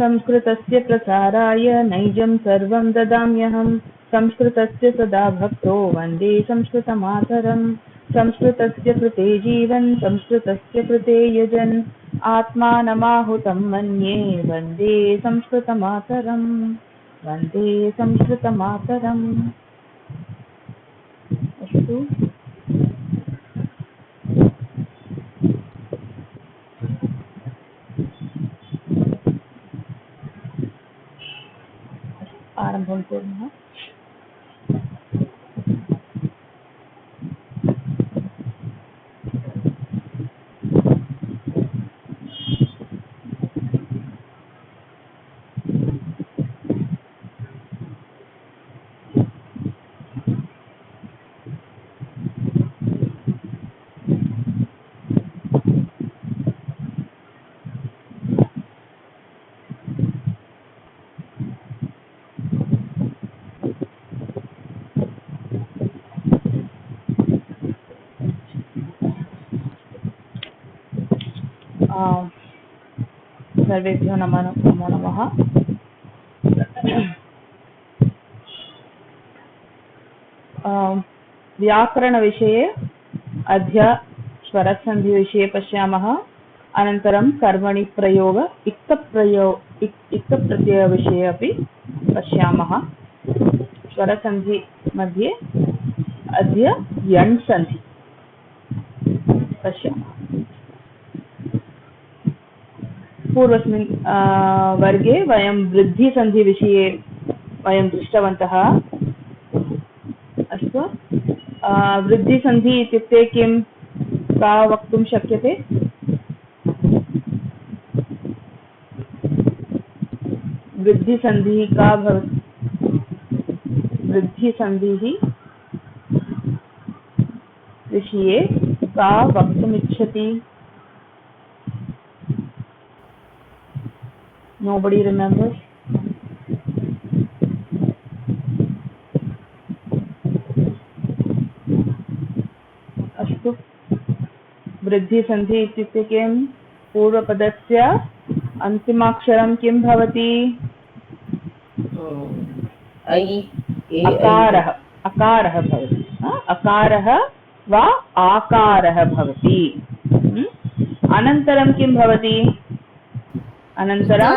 संस्कृतस्य प्रसाराय नैजं सर्वं ददाम्यहम्। संस्कृतस्य सदा भक्तो वन्दे संस्कृतमातरम्। संस्कृतस्य कृते जीवन् संस्कृतस्य कृते यजन् आत्मानमाहुतं मन्ये वन्दे संस्कृतमातरम्। वन्दे संस्कृतमातरम्। अस्तु। आरम्भं कुर्मः। सर्वेभ्यो नमो नमः। व्याकरणविषये अद्य स्वरसन्धिविषये पश्यामः। अनन्तरं कर्मणि प्रयोग इक्तप्रत्ययविषये अपि पश्यामः। स्वरसन्धि मध्ये अद्य यण् सन्धि पश्यामः। पूर्वस्मिन् वर्गे वयं वृद्धिसन्धिविषये वयं दृष्टवन्तः। अस्तु। वृद्धिसन्धि इत्युक्ते किं का वक्तुं शक्यते? वृद्धिसन्धिः का भवति? वृद्धिसन्धिः विषये का वक्तुमिच्छति? Nobody remembers? अस्तु। वृद्धिसन्धि इत्युक्ते किं? पूर्वपदस्य अन्तिमाक्षरं किं भवति? अकारः भवति। अकारः वा आकारः भवति। अनन्तरं किं भवति? अनन्तरं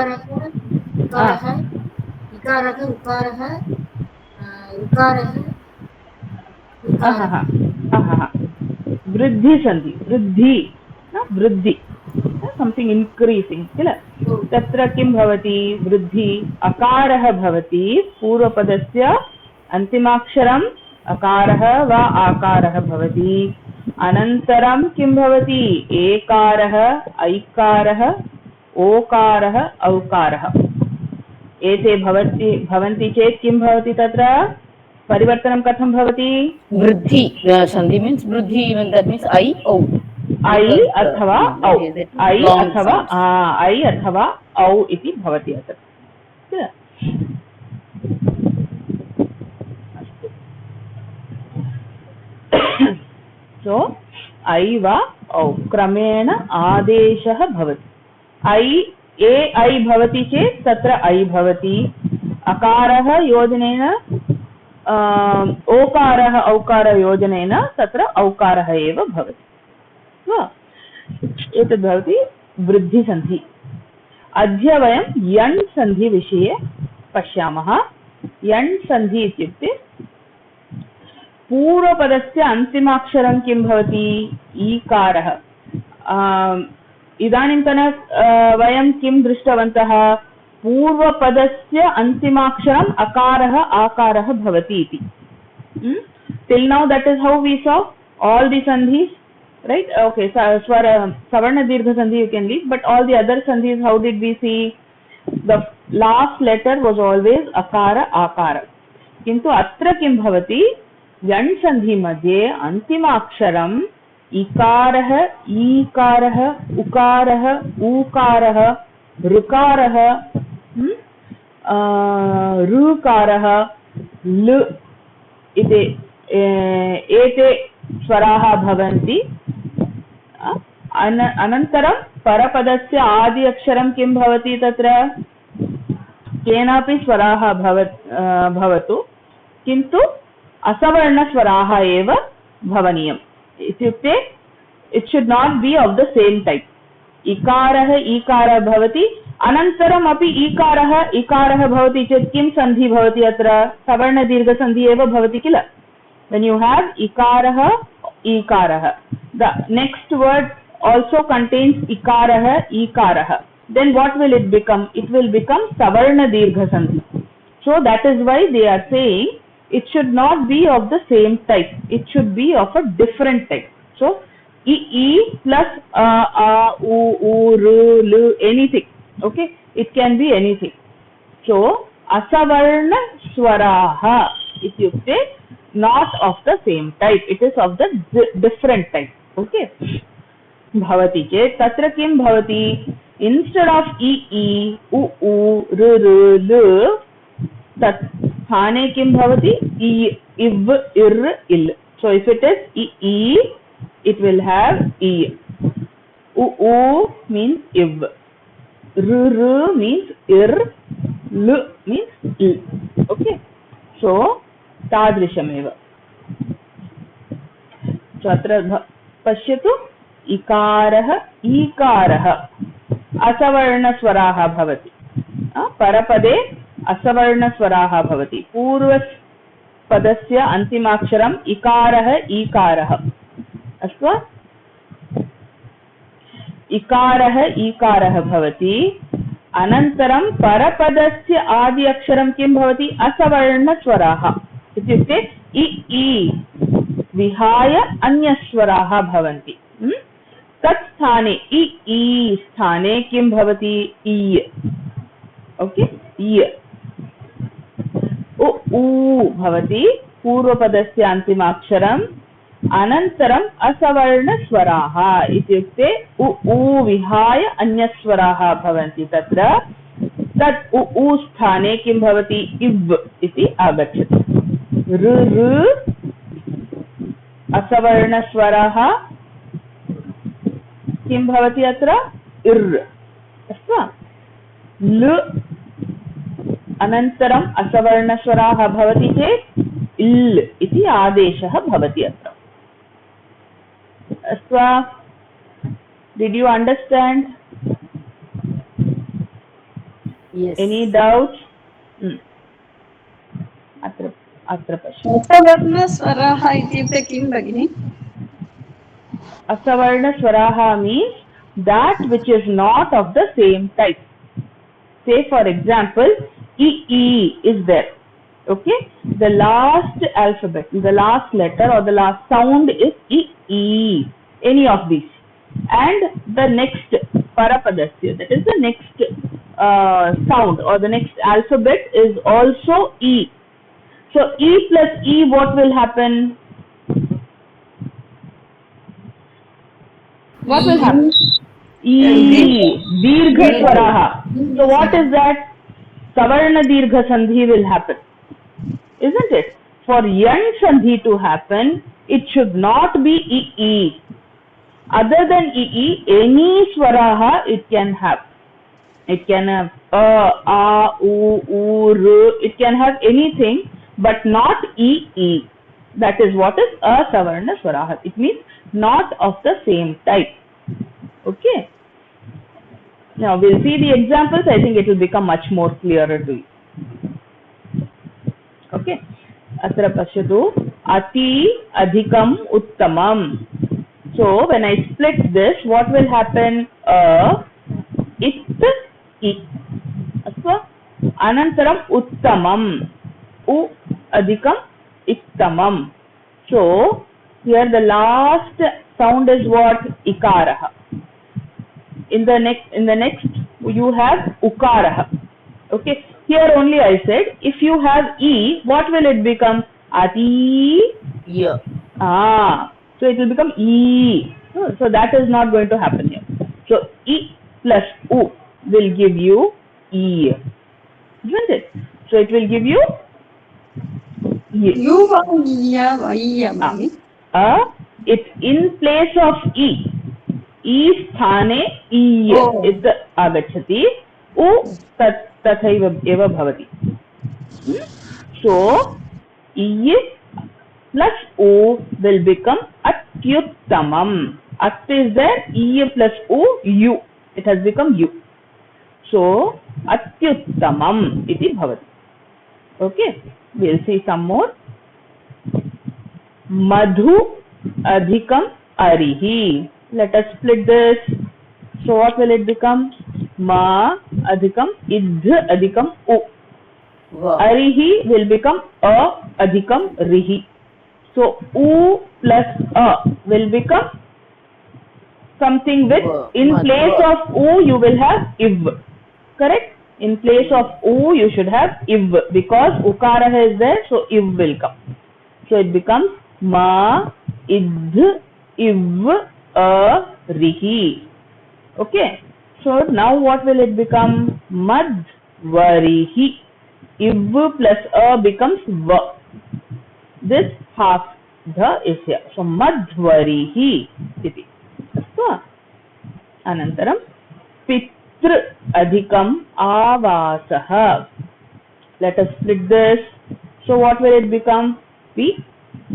वृद्धिसन्धि वृद्धि समथिङ्ग् इन्क्रीसिङ्ग् किल? तत्र किं भवति? वृद्धि अकारः भवति। पूर्वपदस्य अन्तिमाक्षरम् अकारः वा आकारः भवति। अनन्तरं किं भवति? एकारः, ऐकारः, ओकारः, औकारः। एते भवन्ति चेत् किं भवति? तत्र परिवर्तनं कथं भवति? वृद्धि सन्धि मीन्स् वृद्धि, even that means I अथवा औ इति भवति अत्र। सो ऐ वा औ क्रमेण आदेशः भवति। ऐ भवति चेत् तत्र ऐ भवति। अकारः योजनेन ओकारः औकारयोजनेन तत्र औकारः एव भवति। एतद् भवति वृद्धिसन्धि। अद्य वयं यण् सन्धि विषये पश्यामः। यण् सन्धि इत्युक्ते पूर्वपदस्य अन्तिमाक्षरं किं भवति? ईकारः। इदानीन्तन वयं किं दृष्टवन्तः? पूर्वपदस्य अन्तिमाक्षरम् अकारः आकारः भवति इति। Till now that is how we saw all the sandhis, right? Okay, savarna dirgha sandhi you can leave, but all the other sandhis, how did we see? The last letter was always akara akara. किन्तु अत्र किं भवति? यण् सन्धि मध्ये अन्तिमाक्षरम् इकारः, ईकारः, उकारः, ऊकारः, ऋकारः, ऋकारः, ल इति एते स्वराः भवन्ति। अनन्तरं परपदस्य आदि अक्षरं किं भवति? तत्र केनापि स्वराः भवतु किन्तु असवर्णस्वराः एव भवनीयम् इत्युक्ते it should not be of the same type. इकारः ईकारः भवति अनन्तरम् अपि इकारः भवति चेत् किं सन्धि भवति अत्र सवर्णदीर्घसन्धि एव भवति किल. when you have ikarah the next word also contains ikarah then what will it become? It will become savarna dirgha sandhi. So that is why they are saying it should not be of the same type, it should be of a different type. So e plus u r l anything, okay, it can be anything. So asavarna swaraha ityukte not of the same type, it is of the different type. Okay, bhavati chet tatra kim bhavati, instead of e u r l tat sthane kim bhavati i iv ir il. So if it is e it will have e, u means iv, r means ir, l means il. Okay, so तादृशमेव. अत्र पश्यतु इकारः ईकारः असवर्णस्वराः भवति, परपदे असवर्णस्वराः भवति. पूर्वपदस्य अन्तिमाक्षरम् इकारः ईकारः, अस्तु वा? इकारः ईकारः भवति, अनन्तरं परपदस्य आदि अक्षरं किं भवति? असवर्णस्वराः इत्युक्ते इ विहाय अन्यस्वराः भवन्ति. तत् स्थाने इ स्थाने किं भवति? इ. ओके, इ. उ भवति पूर्वपदस्य अन्तिमाक्षरम्, अनन्तरम् असवर्णस्वराः इत्युक्ते उ विहाय अन्यस्वराः भवन्ति. तत्र तत् उ स्थाने किं भवति? इव् इति आगच्छति. ऋ असवर्णस्वरः किं भवति अत्र? इर्, अस्तु वा? ल अनन्तरम् असवर्णस्वराः भवति चेत् इल् इति आदेशः भवति अत्र, अस्तु वा? Did you understand? Yes. Any doubts? अत्र पश्य. असवर्णस्वराः इत्युक्ते किं भगिनि? असवर्णस्वराः means that which is not of the same type. Say for example, e is there. Okay, the last alphabet, the last letter or the last sound is e, any of these, and the next parapadasya, that is the next sound or the next alphabet is also e. So e plus e, what will happen? What will happen? E, dirgha swaraha. So what is that? Savarna dirgha sandhi will happen, isn't it? For yan sandhi to happen, it should not be e. Other than e, any swaraha it can have. It can have a, u, r. It can have anything, but not e. That is what is asavarna swaraha. It means not of the same type. Okay. Now we'll see the examples. I think it will become much more clearer to you. Okay. Atra pashyatu ati adhikam uttamam. So when I split this, what will happen? It i. Asva anantaram uttamam. U adhikam ittamam. So here the last sound is what? Ikarah. In the next you have ukarah. Okay, here only I said if you have e, what will it become? Ati. Yeah. So it will become e. So that is not going to happen here. So e plus u will give you e, isn't it? So it will give you e. It's in place of e. E sthane e is agachati. U tat तथैव एव भवति. So I plus O will become atyuttamam. At is there, I plus O, U. It has become U. So atyuttamam iti bhavati. Okay, we'll see some more. Madhu adhikam arihi. Let us split this. So what will it become? Ma adhikam idh adhikam U. Arihi will become a adhikam rihi. So U plus a will become something with, in place of U you will have iv. Correct? In place of U you should have iv, because ukara is there, so iv will come. So it becomes ma idh iv a rihi. Okay. So now what will it become? Madhvarihi. Iv plus a becomes va. This half the is here. So madhvarihi iti. Astu. Anantaram pitr adhikam avasah. Let us split this. So what will it become? P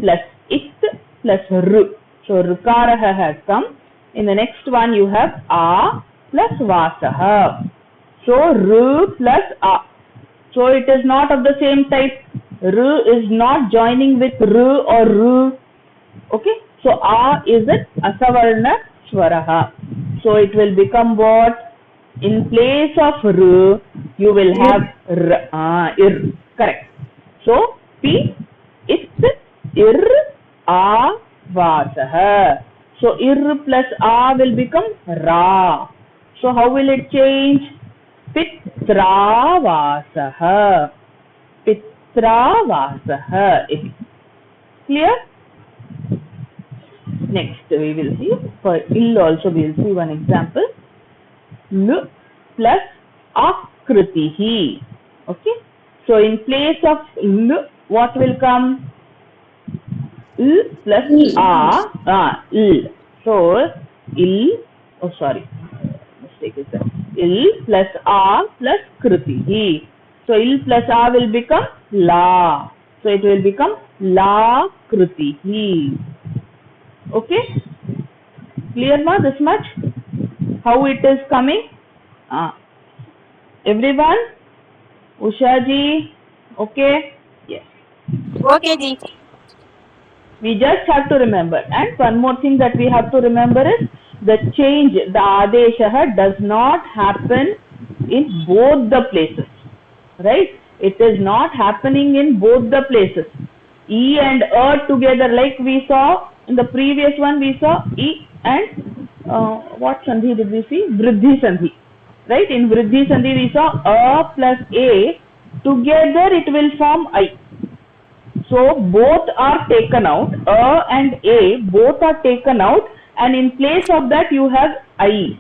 plus it plus r. So rukaraha has come. In the next one you have a plus vasah. So r plus a. So it is not of the same type. R is not joining with r or r. Okay. So a is it asavarna swaraha. So it will become what? In place of r you will have r. Ir. Correct. So p it ir a vasah. So ir plus a will become ra. So how will it change? Pitravasah. Pitravasah. Clear? Next we will see, for ill also we will see one example. L plus akritihi. Okay. So in place of l, what will come? L plus a. L. So ill. Oh sorry. Mistake is there. Il plus a plus kritihi. So il plus a will become la. So it will become la kritihi. Okay. Clear ma this much? How it is coming? Everyone? Usha ji? Okay? Yes. Okay, ji. We just have to remember. And one more thing that we have to remember is the change, the adesha does not happen in both the places. Right? It is not happening in both the places. E and a together, like we saw in the previous one, we saw E and what sandhi did we see? Vriddhi sandhi. Right? In Vriddhi sandhi we saw a plus a, together it will form I. So both are taken out, a and a both are taken out, and in place of that you have I.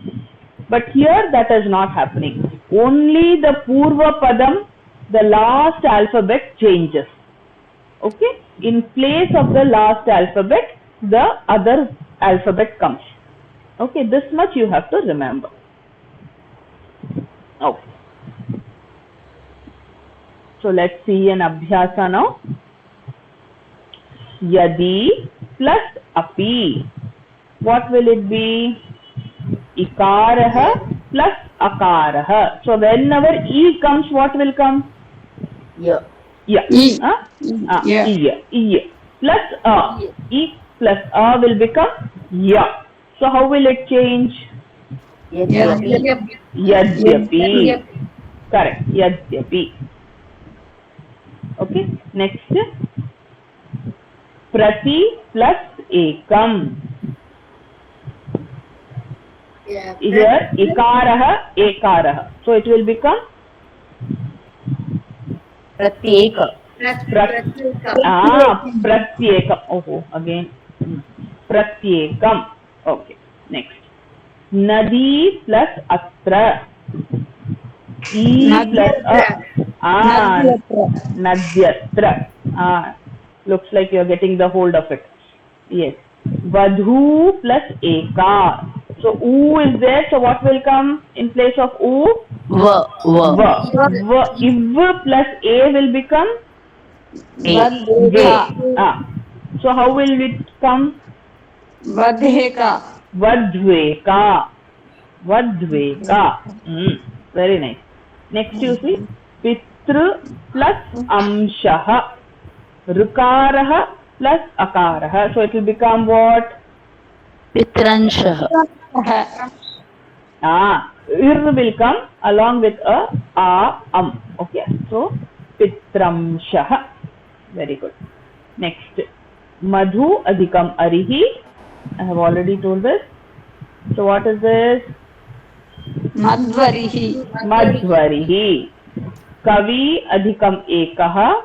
But here that is not happening. Only the purva padam, the last alphabet changes. Okay? In place of the last alphabet, the other alphabet comes. Okay, this much you have to remember. Okay. So let's see an abhyasa now. Yadi plus api. What will it be? Ikarah plus akarah. So whenever E comes, what will come? Yeah. Yeah. E. Plus a. E plus a will become ya. So how will it change? Yadyapi. Correct. Yadyapi. Okay. Next. Prati plus ekam. Here ikarah, ekarah. So it will become pratyeka. Pratyekam. Oh, again. Pratyekam. Okay. Next. Nadi plus atra. E plus Nadyatra. Looks like you are getting the hold of it. Yes. Vadhu plus eka. So U is there. So what will come in place of U? Va. Va. Va. Iv plus A will become Vadheka. Ve. So how will it come? Vadheka. Vadveka. Vadveka. Very nice. Next you see Pitru plus Amshah. Rukarah plus Akarah. So it will become what? Pitranshah. Ir will come along with a Okay. So Pitramshah. Very good. Next. Madhu adhikam arihi. I have already told this. So what is this? Madhvarihi. Madhvarihi. Kavi adhikam ekah.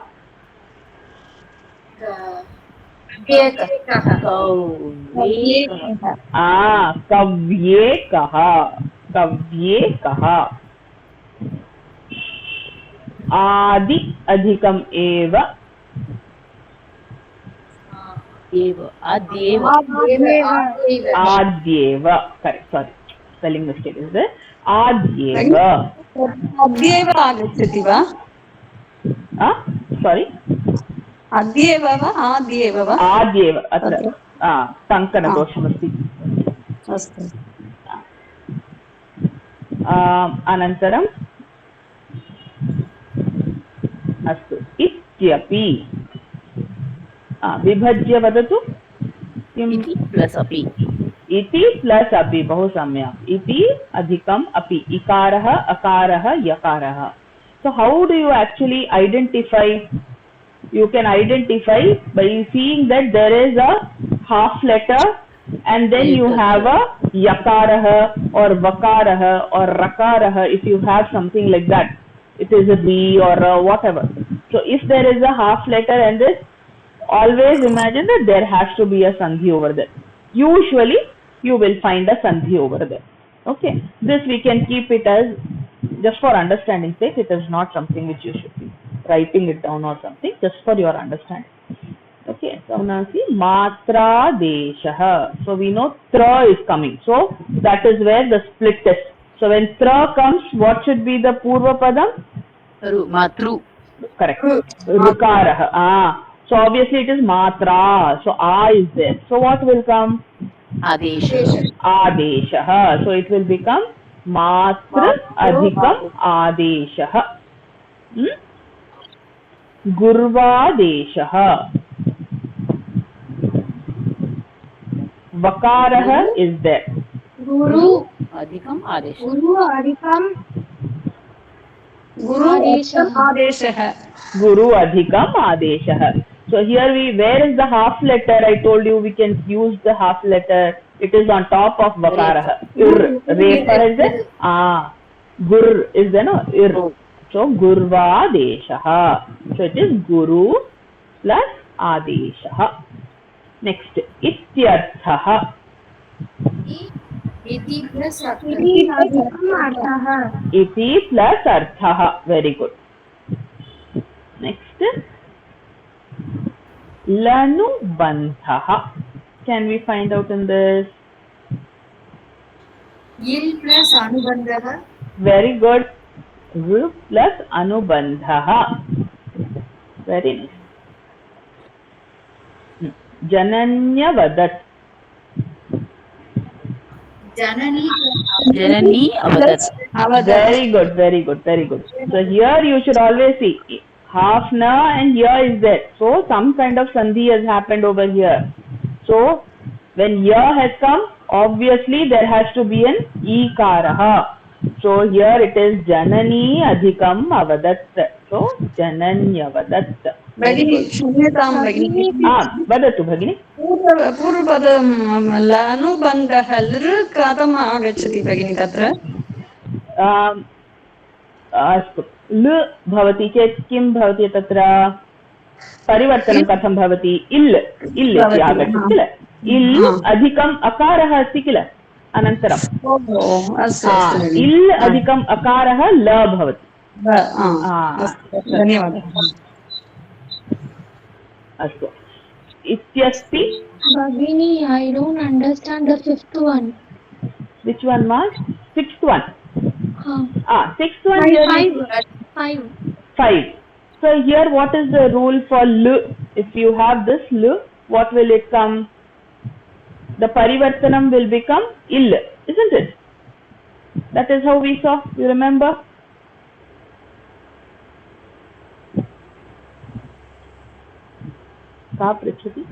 Kavyekah. Kavyekah. Adi adhikam eva. Adyeva. Correct. Sorry. Spelling mistake is there. Adyeva. Adyeva agacchati va? Sorry. Adyeva va? Adyeva va? Adyeva. Atra. Tankana dosham Astu. Anantaram. Astu. Ityapi. विभज्य वदतु इति plus अपि बहु सम्यक् इति अधिकम् अपि इकारः अकारः यकारः so how do you actually identify you can identify by seeing that there is a half letter and then you have a yakarah or vakarah or rakarah if you have something like that it is a b or a whatever so if there is a half letter and this always imagine that there has to be a sandhi over there. Usually, you will find a sandhi over there. Okay. This we can keep it as, just for understanding sake, it is not something which you should be writing it down or something, just for your understanding. Okay. So, now see, matra deshaha. So, we know tra is coming. So, that is where the split is. So, when tra comes, what should be the purva padam? Matru. Correct. Rukaraha. So obviously it is matra. So a is there. So what will come? Adesha. Adesha. So it will become matra adhikam adesha. Gurvadesha. Vakarah is there. Guru adhikam adesha. Guru adhikam adesha. Guru adhikam adesha. So here where is the half letter? I told you we can use the half letter. It is on top of vakarah. Refa is there? Gur is there, no? So gurva adesha. So it is guru plus adesha. Next, ityartha. Iti plus artha. Very good. Next, lanubandha. Can we find out in this? Il plus anubandha. Very good. R plus anubandha. Very nice. Jananya vadat. Janani avadat. Very good, very good, very good. So here you should always see half na and ya is there. So some kind of sandhi has happened over here. So when ya has come, obviously there has to be an ikaraha. So here it is janani adhikam avadat. So jananya vadat. Bhagini, Shunyataam Bhagini. Vadatu Bhagini. Purvapadam lanubandha lr katam agacchati Bhagini tatra. अस्तु ल भवति चेत् किं भवति तत्र परिवर्तनं कथं भवति इल् इति आगच्छति किल इल् अधिकम् अकारः अस्ति किल अनन्तरं इल् अधिकम् अकारः ल भवति धन्यवादः अस्तु इत्यस्ति Bhagini, I don't understand the fifth one. Which one, ma? Sixth one. Sixth one here is 5. So here what is the rule for l? If you have this l, what will it come? The parivartanam will become ill, isn't it? That is how we saw. You remember? Ka prichati?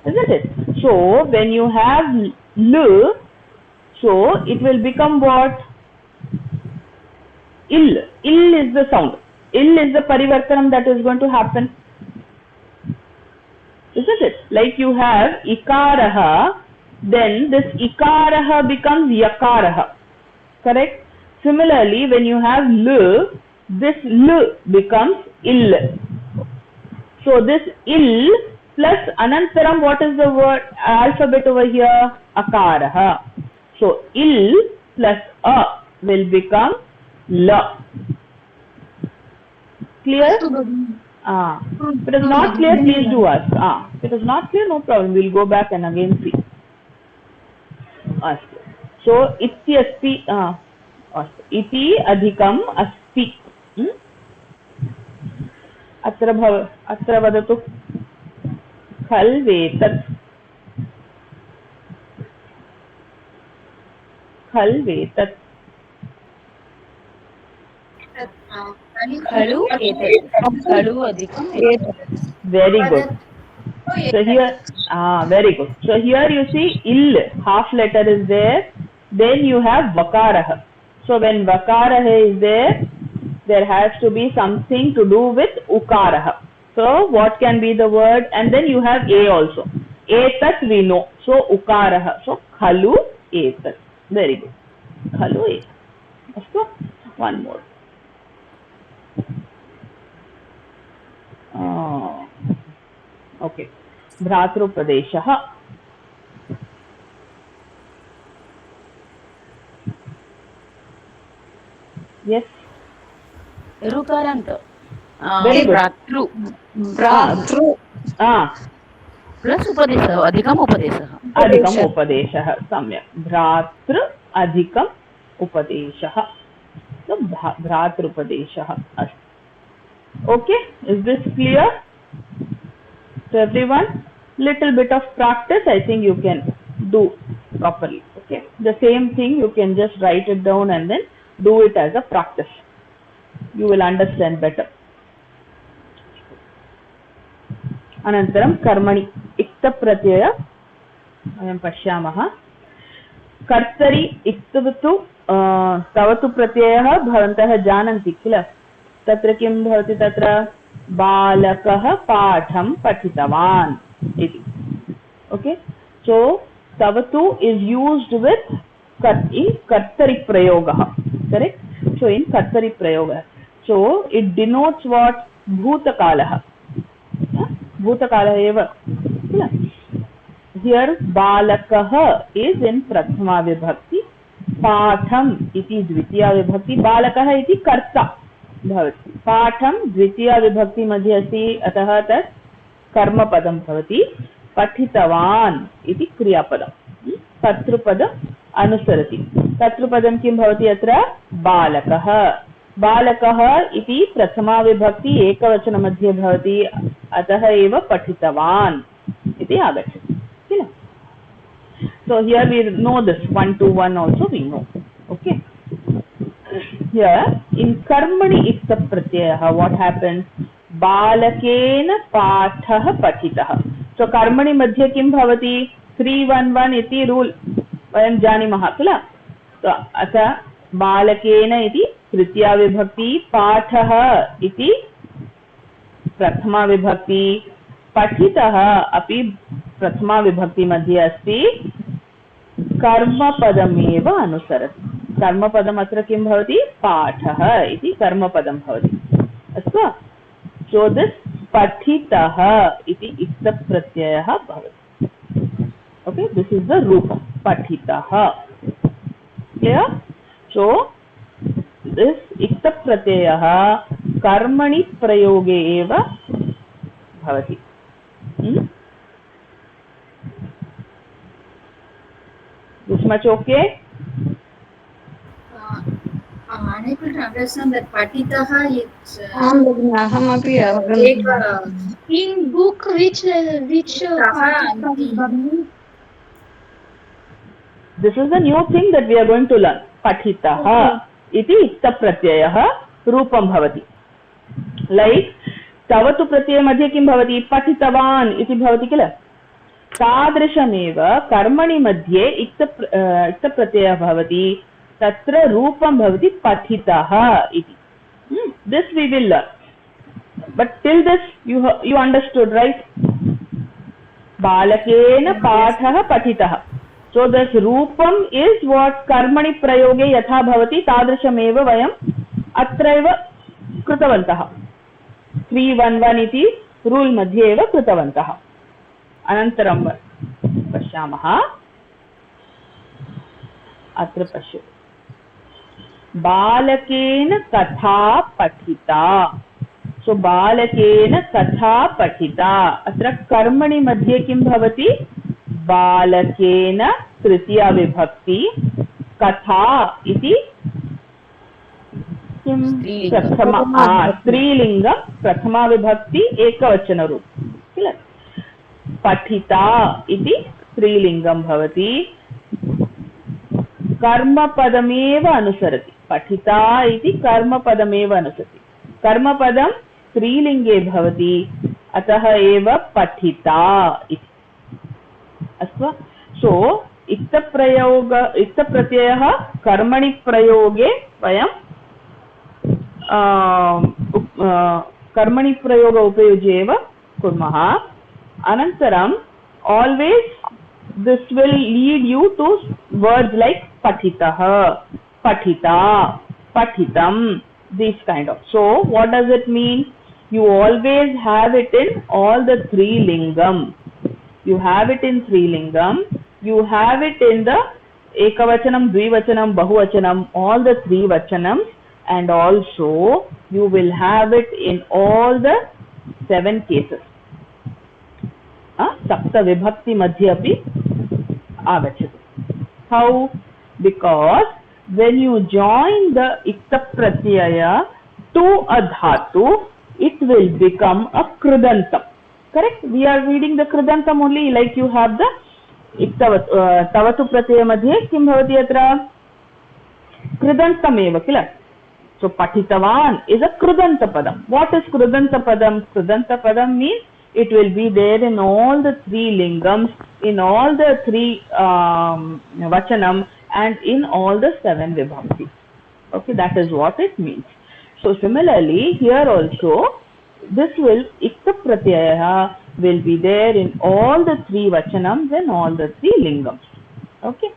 Isn't it? So when you have l, so it will become what? Ill. Ill is the sound. Ill is the parivartanam that is going to happen. Isn't it? Like you have ikaraha, then this ikaraha becomes yakaraha. Correct? Similarly, when you have l, this l becomes ill. So this ill plus anantaram, what is the word alphabet over here? Akaraha. So ill plus a will become la. Clear? If it is not clear, please do ask. If it is not clear, no problem. We will go back and again see. Ask. So ityasti, iti adhikam asti. अत्र वदतु खल्वेतत् खल्वेतत् खलु एतत् खलु अधिकम् एतत्. Very good. So here very good. So here you see ill, half letter is there, then you have vakarah. So when vakarah is there has to be something to do with ukarah. So what can be the word? And then you have a also. Etat we know. So ukarah. So khalu etat. Very good. Khalu etat. So one more. Okay. Bhratrupadeshah. Yes. ऋकारन्त. Very good. भ्रातृ plus उपदेशः, अधिकम् उपदेशः. अधिकम् उपदेशः. सम्यक्. भ्रातृ अधिकम् उपदेशः. So भ्रातृपदेशः अस्ति. Okay, is this clear to everyone? Little bit of practice, I think you can do properly. Okay, the same thing you can just write it down and then do it as a practice. You will understand better. अनन्तरं कर्मणि इक्तप्रत्यय वयं पश्यामः. कर्तरि इक्तवतु तवतु प्रत्ययः भवन्तः जानन्ति किल. तत्र किं भवति? तत्र बालकः पाठं पठितवान् इति. ओके, सो तवतु इज यूज्ड विथ कर्तरि प्रयोगः. करेक्ट? सो इन कर्तरि प्रयोगः, सो इट डिनोट्स व्हाट? भूतकालः. भूतकालः एव किल. हियर बालकः इज इन प्रथमा विभक्ति, पाठम् इति द्वितीया विभक्ति, बालकः इति कर्ता भवति, पाठं द्वितीया विभक्ति मध्ये अस्ति, अतः तत् कर्मपदं भवति. पठितवान् इति क्रियापदं, कर्तृपदम् अनुसरति. कर्तृपदं किं भवति अत्र? बालकः. बालकः इति प्रथमा विभक्ति एकवचनमध्ये भवति, अतः एव पठितवान् इति आगच्छति किल. So here we know this 1 to 1 also we know. Okay. Here in karmani ikta pratyayah, what happens? Balakena pathah patitah. So karmani madhye kim bhavati? 3-1-1 iti rule vayam janimah किल. So अतः बालकेन इति तृतीया विभक्ति, पाठः इति प्रथमा विभक्ति, पठितः अपि प्रथमा विभक्ति मध्ये अस्ति, कर्मपदमेव अनुसरति. कर्मपदम् अत्र किं भवति? पाठः इति कर्मपदं भवति. अस्तु. सो दिस् पठितः इति इक्तप्रत्ययः भवति. ओके, दिस् इस् द रूपं पठितः. क्लियर्? सो दिस् इक्तप्रत्ययः कर्मणि प्रयोगे एव भवति. much okay? Unable to understand that patitaha it's आं भगिनि अहमपि in book which This is the new thing that we are going to learn. Pathitaha iti ita pratyayah रूपं भवति. Like तवतु प्रत्यय मध्ये किं भवति? पठितवान् इति भवति किल? तादृशमेव कर्मणि मध्ये इक्त प्रत्ययः भवति. तत्र रूपं भवति पठितः इति. This we will learn. But till this you understood, right? बालकेन पाठः पठितः. So this Rupam is what कर्मणि प्रयोगे यथा भवति तादृशमेव वयम् अत्रैव कृतवन्तः. 311 इति रूल् मध्ये एव कृतवन्तः. अनन्तरं पश्यामः. अत्र पश्य. बालकेन कथा पठिता. सो बालकेन कथा पठिता. अत्र कर्मणि मध्ये किं भवति? बालकेन तृतीया विभक्ति. कथा इति किं? प्रथमा स्त्रीलिङ्गं प्रथमा विभक्ति एकवचनरूप किल? पठिता इति स्त्रीलिङ्गं भवति. कर्मपदमेव अनुसरति. पठिता इति कर्मपदमेव अनुसरति. कर्मपदं स्त्रीलिङ्गे भवति, अतः एव पठिता इति. अस्तु. सो इक्तप्रत्ययः कर्मणि प्रयोगे वयं कर्मणि प्रयोग उपयुज्य एव कुर्मः. अनन्तरं always this will lead you to words like patitah, patita, patitam, these kind of. So what does it mean? You always have it in all the three lingam. You have it in three lingam. You have it in the ekavachanam, dvivachanam, bahuvachanam, all the three vachanams, and also you will have it in all the 7 cases. सप्त विभक्ति मध्ये अपि आगच्छति. How? Because when you join the ikta pratyaya to a dhatu, it will become a kridantam. Correct? We are reading the kridantam only, like you have the tavatu pratyaya मध्ये किं भवति अत्र? कृदन्तं एव किल? So patitavan is a krudanta padam. What is krudanta padam? Krudanta padam means it will be there in all the three lingams, in all the three vachanam, and in all the 7 vibhakti. Okay, that is what it means. So similarly, here also, this will, ikta pratyaya will be there in all the 3 vachanams and all the 3 lingams. Okay,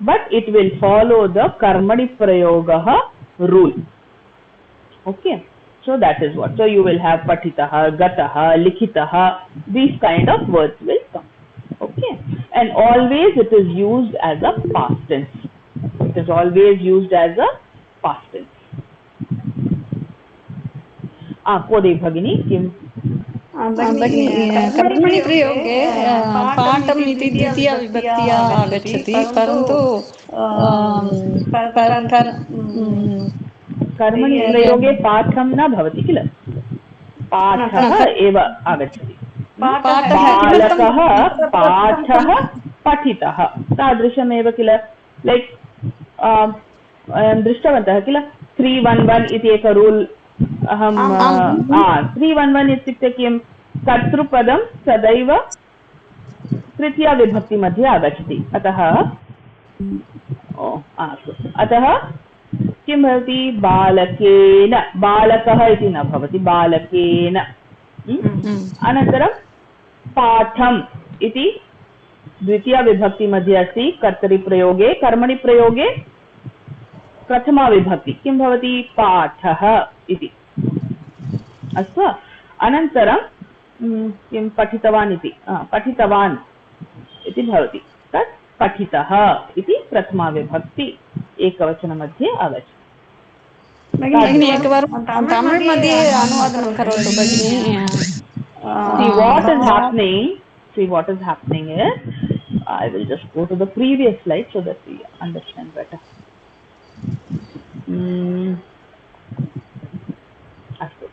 but it will follow the karmani prayogaha rule. Okay. So that is what. So you will have patitaha, gataha, likhitaha. These kind of words will come. Okay. And always it is used as a past tense. It is always used as a past tense. Kodai Bhagini, Kim? भगिनी कर्मणि प्रयोगे पाठम् इति द्वितीया विभक्त्या आगच्छति, परन्तु कर्मणि प्रयोगे पाठं न भवति किल? पाठः एव आगच्छति. बालकः पाठः पठितः तादृशमेव किल? लैक् वयं दृष्टवन्तः किल? 311 इति एक रूल्. अहं 311 इत्युक्ते किं? कर्तृपदं सदैव तृतीया विभक्ति मध्ये आगच्छति. अतः किं भवति? बालकेन. बालकः इति न भवति, बालकेन. अनन्तरं पाठम् इति द्वितीया विभक्ति मध्ये अस्ति. कर्तरि प्रयोगे, कर्मणि प्रयोगे प्रथमा विभक्ति किं भवति? पाठः इति. अस्तु. अनन्तरं किं? पठितवान् इति. पठितवान् इति भवति. तत् पठितः इति प्रथमा विभक्ति एकवचनमध्ये आगच्छति. भगिनी एकवारं तमिळ् मध्ये अनुवादं करोतु भगिनी. See what is happening is I will just go to the previous slide so that we understand better. अस्तु,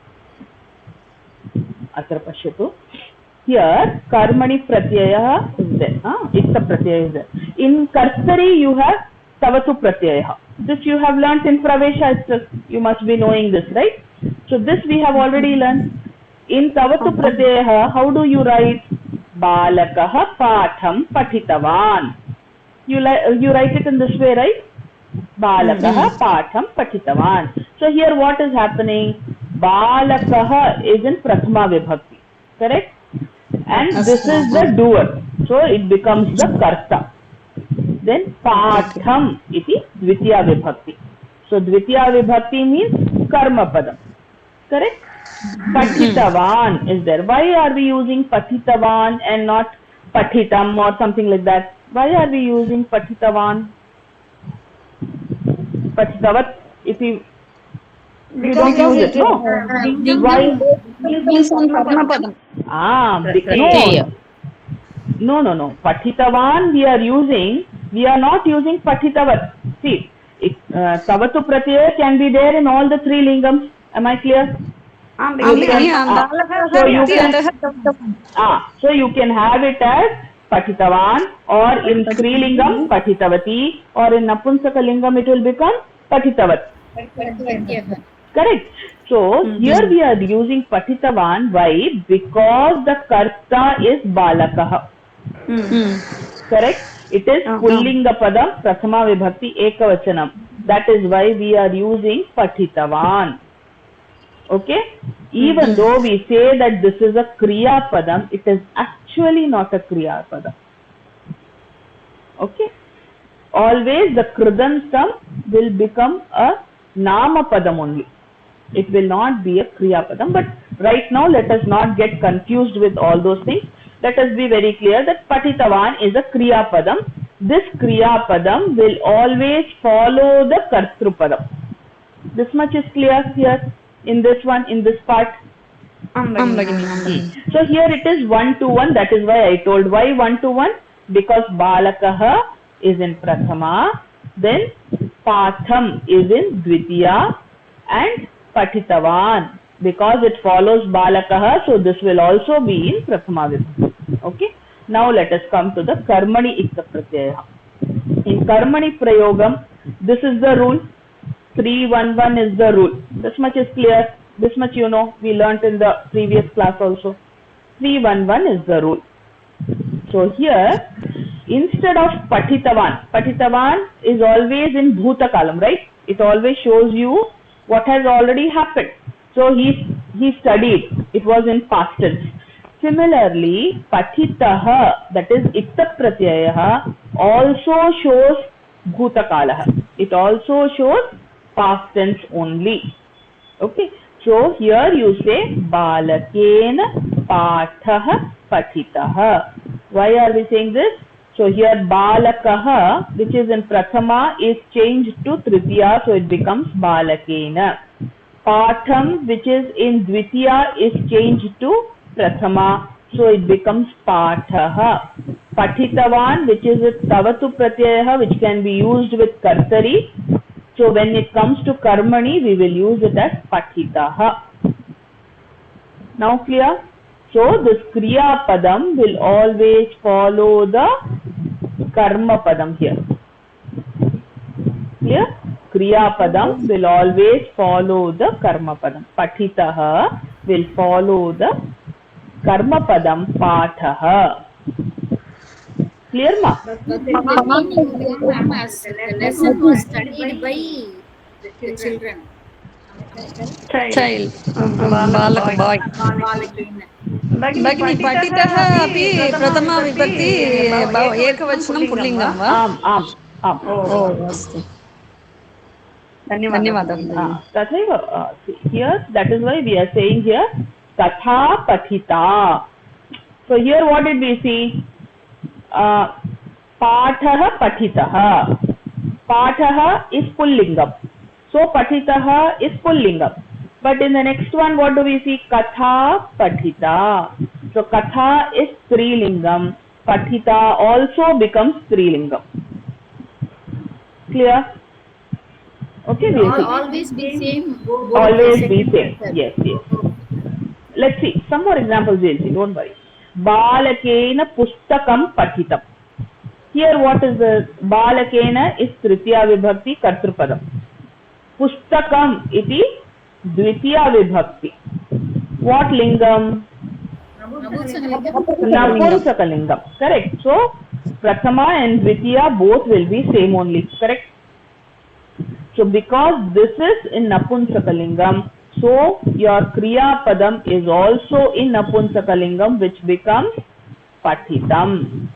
अत्र पश्यतु. Here karmani pratyaya is there. Ikta pratyaya is there. In kartari you have tavatu pratyaya. This you have learnt in pravesha itself. You must be knowing this, right? So this we have already learned. In tavatu pratyaya, how do you write? Balakah patham pathitavan. You write it in this way, right? Balakah patham pathitavan. So here what is happening? Balakah is in prathama vibhakti, correct? And this is the doer, so it becomes the karta. Then patham iti dvitiya vibhakti. So dvitiya vibhakti means karma padam, correct? Pathitavan is there. Why are we using pathitavan and not pathitam or something like that? Why are we using pathitavan? Pathitavat, if you don't use it, no? Why? No. Pathitavan we are using. We are not using pathitavat. See, tavatu pratyaya can be there in all the three lingams. Am I clear? So you can have it as pathitavan, or in strilingam pathitavati, or in napunsaka lingam it will become pathitavat. Correct. So here we are using pathitavan. Why? Because the karta is balakah. Correct. It is pullinga padam prathama vibhakti ekavachanam. That is why we are using pathitavan. Okay. Even though we say that this is a kriya padam, it is actually not a kriya padam. Okay. Always the kridantam will become a nama padam only. It will not be a kriya padam. But right now let us not get confused with all those things. Let us be very clear that pathitavan is a kriya padam. This kriya padam will always follow the kartru padam. This much is clear here in this one, in this part. So here it is 1-to-1. That is why I told why 1-to-1, because balakah is in prathama, then patham is in dvitiya, and pathitavan because it follows balakah, so this will also be in prathama vibhakti. Okay. Now let us come to the karmani ikta pratyaya. In karmani prayogam, this is the rule. 3-1-1 is the rule. This much is clear. This much you know. We learnt in the previous class also. 3-1-1 is the rule. So here, instead of pathitavan is always in bhuta kalam, right? It always shows you what has already happened. So he studied. It was in past tense. Similarly, pathitah, that is ikta pratyaya, also shows bhuta kalah. It also shows past tense only. Okay. So here you say balakena pathah pathitah. Why are we saying this? So here balakah, which is in prathama, is changed to tritiya, so it becomes balakena. Patham, which is in dvitiya, is changed to prathama, so it becomes pathah. Pathitavan, which is with tavatu pratyaya, which can be used with kartari, so when it comes to karmani, we will use it as pathitah. Now clear? So this kriya padam will always follow the karma padam here. Clear? Kriya padam will always follow the karma padam. Pathitah will follow the karma padam pathah. Clear, ma? But the lesson was studied by the children. Child. Balak boy. Bagini patitah api prathama vibhakti ekavachanam pullingam va? Am. Oh, astu. Dhanyavadah. Tathaiva. Here, that is why we are saying here tatha pathita. So here what did we see? Pathah pathitah. Pathah is pullingam. So pathitah is pullingam. But in the next one, what do we see? Katha pathita. So katha is strilingam. Pathita also becomes Strilingam. Clear? Okay, we'll see. Always be same. Always be same. Yes, yes. Let's see some more examples. We'll see. Don't worry. Balakena pustakam pathitam. Here, what is the balakena is tritiya vibhakti kartrupadam. Pustakam iti dvitiya vibhakti. What lingam? Napunsakalingam. Correct. So prathama and dvitiya both will be same only. Correct. So because this is in Napunsakalingam, so your Kriya Padam is also in Napunsakalingam, which becomes Pathitam.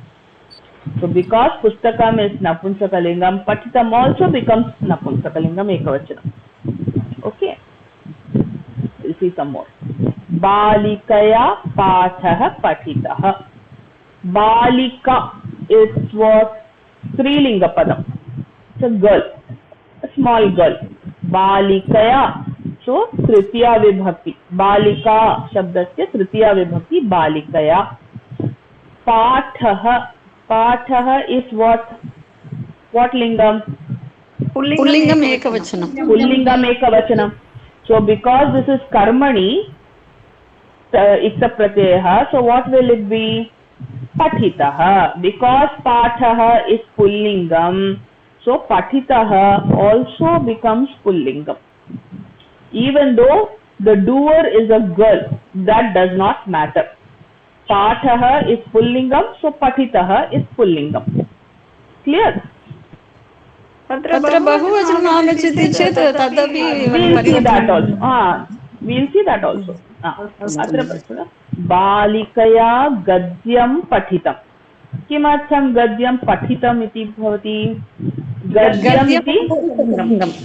So because Pustakam is Napunsakalingam, Pathitam also becomes Napunsakalingam Ekavachanam. Okay. We'll see some more. Balikaya Pathaha Pathitaha. Balika is what? Strilinga Padam. It's a girl. A small girl. Balikaya. So tritiya vibhakti. Balika shabdasya tritiya vibhakti balikaya. Pathaha. Pathaha is what? What lingam? Pullingam ekavachanam. Pullingam ekavachanam. So because this is karmani, it's a pratyaha. So what will it be? Pathitaha. Because pathaha is pullingam. So pathitaha also becomes pullingam. Even though the doer is a girl, that does not matter. Pathaha is pullingam, so pathitaha is pullingam. Clear? तत्र बहुवचनम् आगच्छति चेत् तदपि We'll see that also. We'll see that also. अत्र पश्यतु. बालिकया गद्यं पठितं. किमर्थं गद्यं पठितम् इति भवति? गद्यम् इति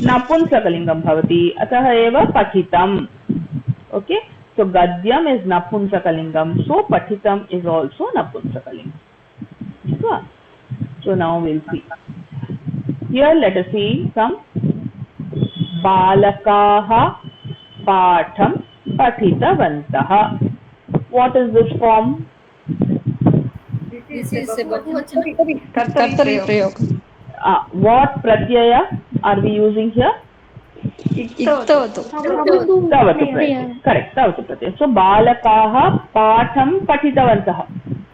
नपुंसकलिङ्गं भवति, अतः एव पठितम्. Okay, so gadyam is napunsakalingam, so pathitam is also napunsakalingam. So now we'll see. Here let us see some. Balakaha patham pathitavantaha. What is this form? This is Bahuvachana. कर्तरि प्रयोग. What pratyaya are we using here? इक्तवतु. Tavatu pratyaya. Correct, tavatu pratyaya. So balakaha patham pathitavantaha.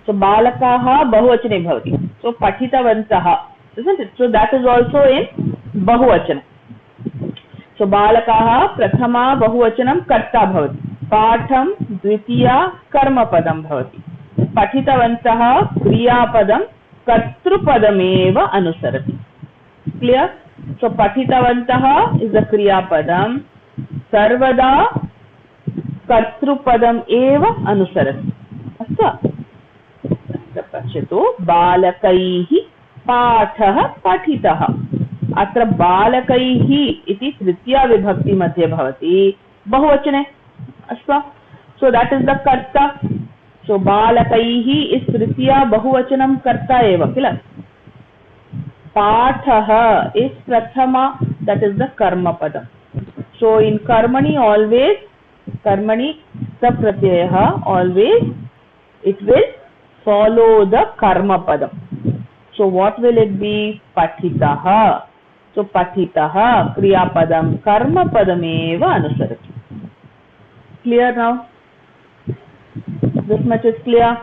So balakaha bahuvachane bhavati. So pathitavantaha, isn't it? So that is also in bahuvachana. So balakaha prathama bahuvachanam karta bhavati. Patham dvitiya karma padam bhavati. Pathitavantaha kriya padam kartrupadameva anusarati. Clear? So pathitavantaha is the kriya padam. Sarvada kartrupadam eva anusarati. Asta. पश्यतु. बालकैः पाठः पठितः. अत्र बालकैः इति तृतीया विभक्ति मध्ये भवति, बहुवचने. अस्तु. So that is the कर्ता. So बालकैः is तृतीया बहुवचनं कर्ता एव किल. पाठः is prathama, that is the karma padam. So in karmani always, karmani sapratyayah always it will follow the karma padam. So what will it be? Pathitaha. So pathitaha kriya padam karma padam eva anusarati. Clear now? This much is clear.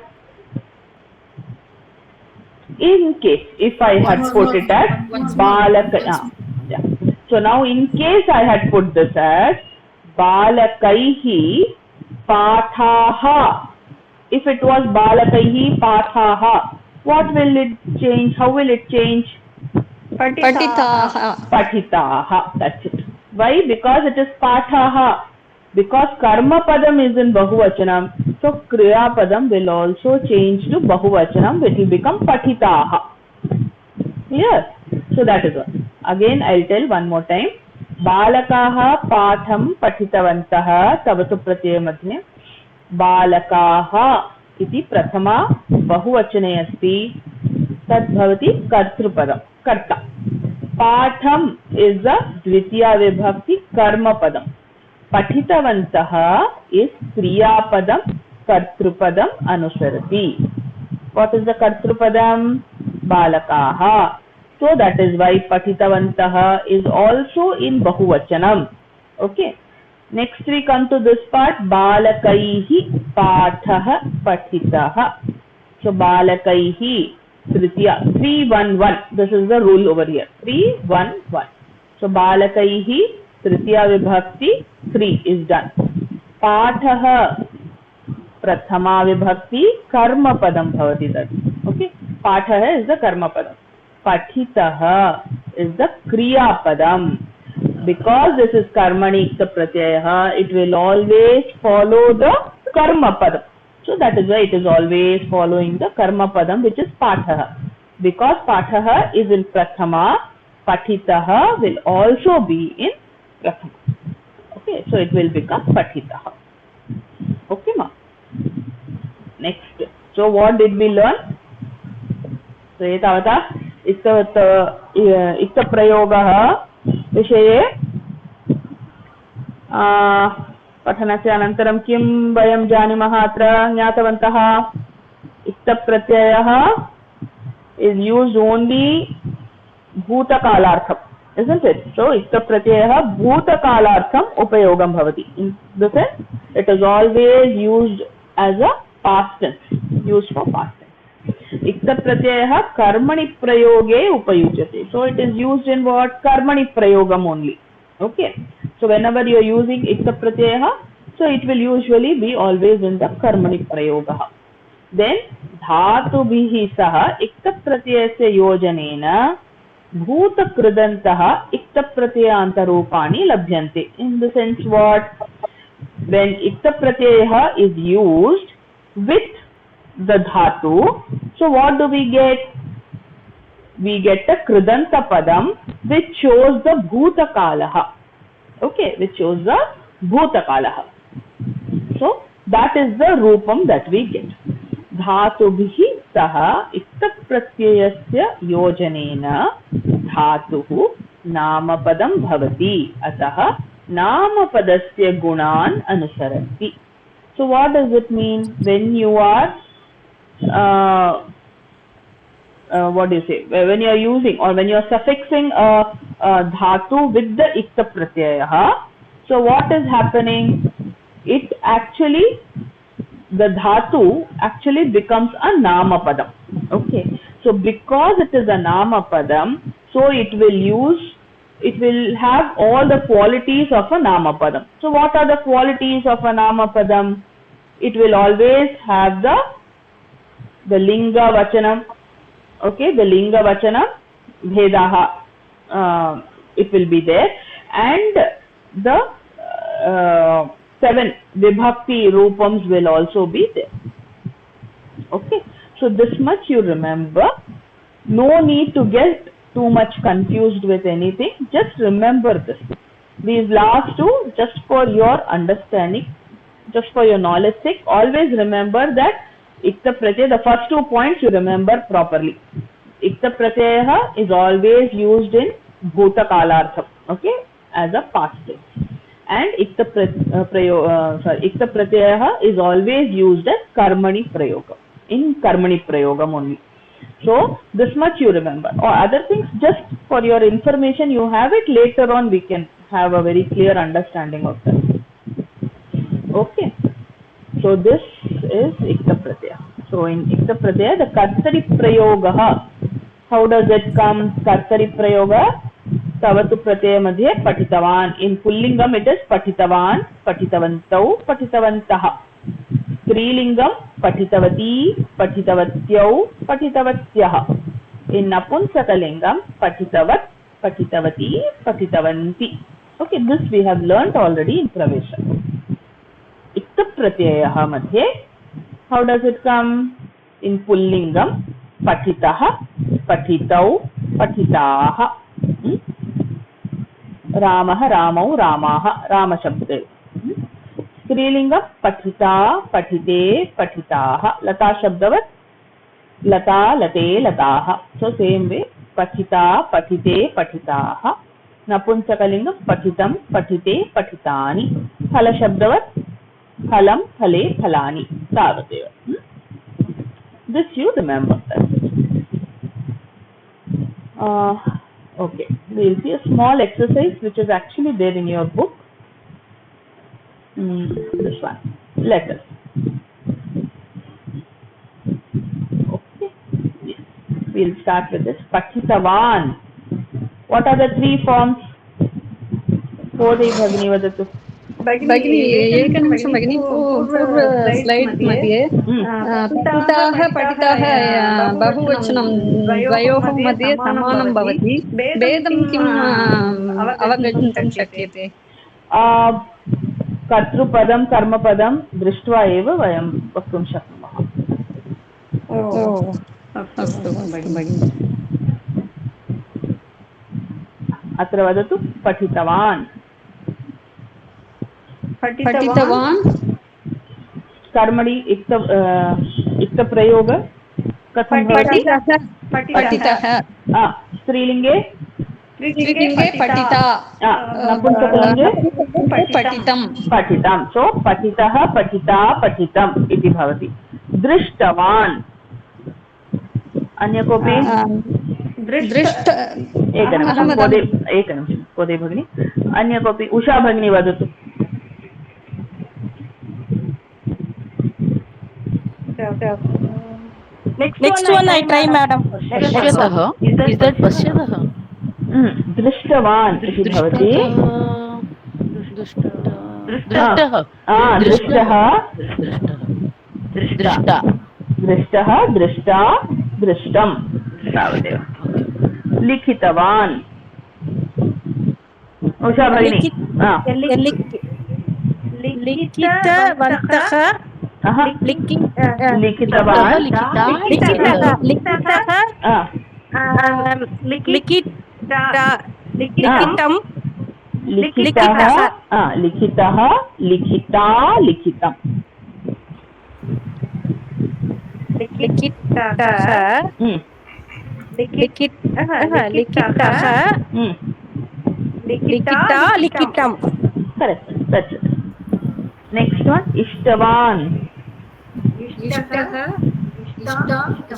In case if I had put it as balaka, yeah. So now in case I had put this as balakaihi pathaha. If it was balakaihi pathaha, what will it change? How will it change? Patitaha. Patitaha. That's it. Why? Because it is pathaha. Because karma padam is in bahuvachanam, so kriya padam will also change to bahuvachanam, which will become patitaha. Clear? So that is one. Again I'll tell one more time. Balakaha patham pathitavantaha tavatu pratyaya madhye. Balakaha iti prathama bahuvachane asti, tad bhavati kartrupadam, karta. Patham is the dvitiya vibhakti karma padam. Pathitavantaha is kriya padam kartrupadam anusarati. What is the Kartrupadam? Balakaha. So that is why Patitavantah is also in Bahuvachanam. Okay. Next we come to this part. Balakaihi Patah Patitaha. So Balakaihi Tritiya 3-1-1. This is the rule over here. 3-1-1. So Balakaihi Tritiya Vibhakti 3 is done. Patah Prathama Vibhakti Karma Padam Bhavati. That. Okay. Patah is the Karma Padam. Patitaha is the Kriya Padam. Because this is Karmani Ikta Pratyaya, it will always follow the Karma Padam. So that is why it is always following the Karma Padam, which is Pathaha. Because Pathaha is in Prathama, Patitaha will also be in Prathama. Okay, so it will become Patitaha. Okay, ma. Next. So what did we learn? So etavata Ikta Prayogaha विषये पठनस्य अनन्तरं किं वयं जानीमः अत्र ज्ञातवन्तः इक्तप्रत्ययः is used only भूतकालार्थम्, isn't it? So इक्तप्रत्ययः भूतकालार्थम् उपयोगं भवति. In the sense, it is always used as a past tense, used for past tense. Iktapratyayah karmani prayoge upayujyate. So it is used in what? Karmani prayogam only. Okay. So whenever you are using iktapratyayah, so it will usually be always in the karmani prayoga. Then dhatubihi saha iktapratyayasya yojanena bhuta krudantah iktapratyyantarupani labhyante. In the sense what? When iktapratyayah is used with the dhatu, so what do we get? We get the Kridanta Padam, which shows the Bhuta Kalaha. Okay, which shows the Bhuta Kalaha. So that is the Rupam that we get. Dhatubhihi saha ikta pratyayasya yojanena dhatuhu namapadam bhavati ataha namapadasya gunan anusaranti. So what does it mean when you are what do you say? When you are using or when you are suffixing a dhatu with the ikta pratyaya, so what is happening? It actually, the dhatu actually becomes a nama padam. Okay. So because it is a nama padam, so it will have all the qualities of a nama padam. So what are the qualities of a nama padam? It will always have the linga vachanam. Okay, the linga vachanam bhedaha, it will be there, and the 7 vibhakti rupams will also be there. Okay, so this much you remember. No need to get too much confused with anything. Just remember this. These last two, just for your understanding, just for your knowledge sake, always remember that Ikta Pratyaya, the first 2 points you remember properly. Ikta Pratyaya is always used in Bhuta Kalartham, okay, as a past tense. And Ikta Pratyaya is always used as Karmani Prayoga, in Karmani Prayogam only. So this much you remember. Or other things, just for your information, you have it. Later on we can have a very clear understanding of that. Okay. So this is Ikta Pratyaya. So in Ikta Pratyaya, the Kartari Prayoga, how does it come? Kartari Prayoga, Tavatu Pratyaya madhye Patitavan. In Pullingam it is Patitavan, Patitavantau, Patitavantaha. Strilingam Patitavati, Patitavatyau, Patitavatyaha. In Napunsakalingam Patitavat, Patitavati, Patitavanti. Okay, this we have learnt already in Pravesha. Ikta Pratyayaha madhye, how does it come? In Pullingam Patitaha, Patitau, Patitaha. Ramaha, Ramau, Ramaha, Rama Shabde. Strilingam Patita, Patite, Patitaha. Lata Shabdavat, Lata, Late, Lataha. So same way, Patita, Patite, Patitaha. Napunsakalingam Patitam, Patite, Patitani. Phala Shabdavat, Phalam, Phale, Phalani. Tavateva. This you remember. That's it. Okay, we'll see a small exercise which is actually there in your book. This one, letters. Okay, yes. We'll start with this. Pathitavan. What are the three forms? Kodevi Bhagini vadatu. भगिनी एकनिमिषं भगिनी पूर्व slide मध्ये पठिताः पठिताः बहुवचनं द्वयोः मध्ये समानं भवति भेदं किम् अवगन्तुं शक्यते कर्तृपदं कर्मपदं दृष्ट्वा एव वयं वक्तुं शक्नुमः अस्तु भगिनी अत्र वदतु पठितवान् पठितवान् कर्मणि इक्तप्रयोग कथं भवति पठितः स्त्रीलिङ्गे पठिता नपुंसकलिङ्गे पठितं पठितं सो पठितः पठिता पठितम् इति भवति दृष्टवान् अन्य कोऽपि एकनिमिषं कोदेवी भगिनी अन्य कोऽपि उषा भगिनी वदतु Next one I try, madam. पश्यतः is that पश्यतः दृष्टवान् इति भवति दृष्टः दृष्टः दृष्टा दृष्टः दृष्टा दृष्टं तावदेव लिखितवान् उषा भगिनी लिखितवन्तः लिखितवान् लिखितं लिखितः लिखितः लिखिता लिखितं लिखिता लिखितं करेक्ट दैट्स इट नेक्स्ट वन इष्टवान्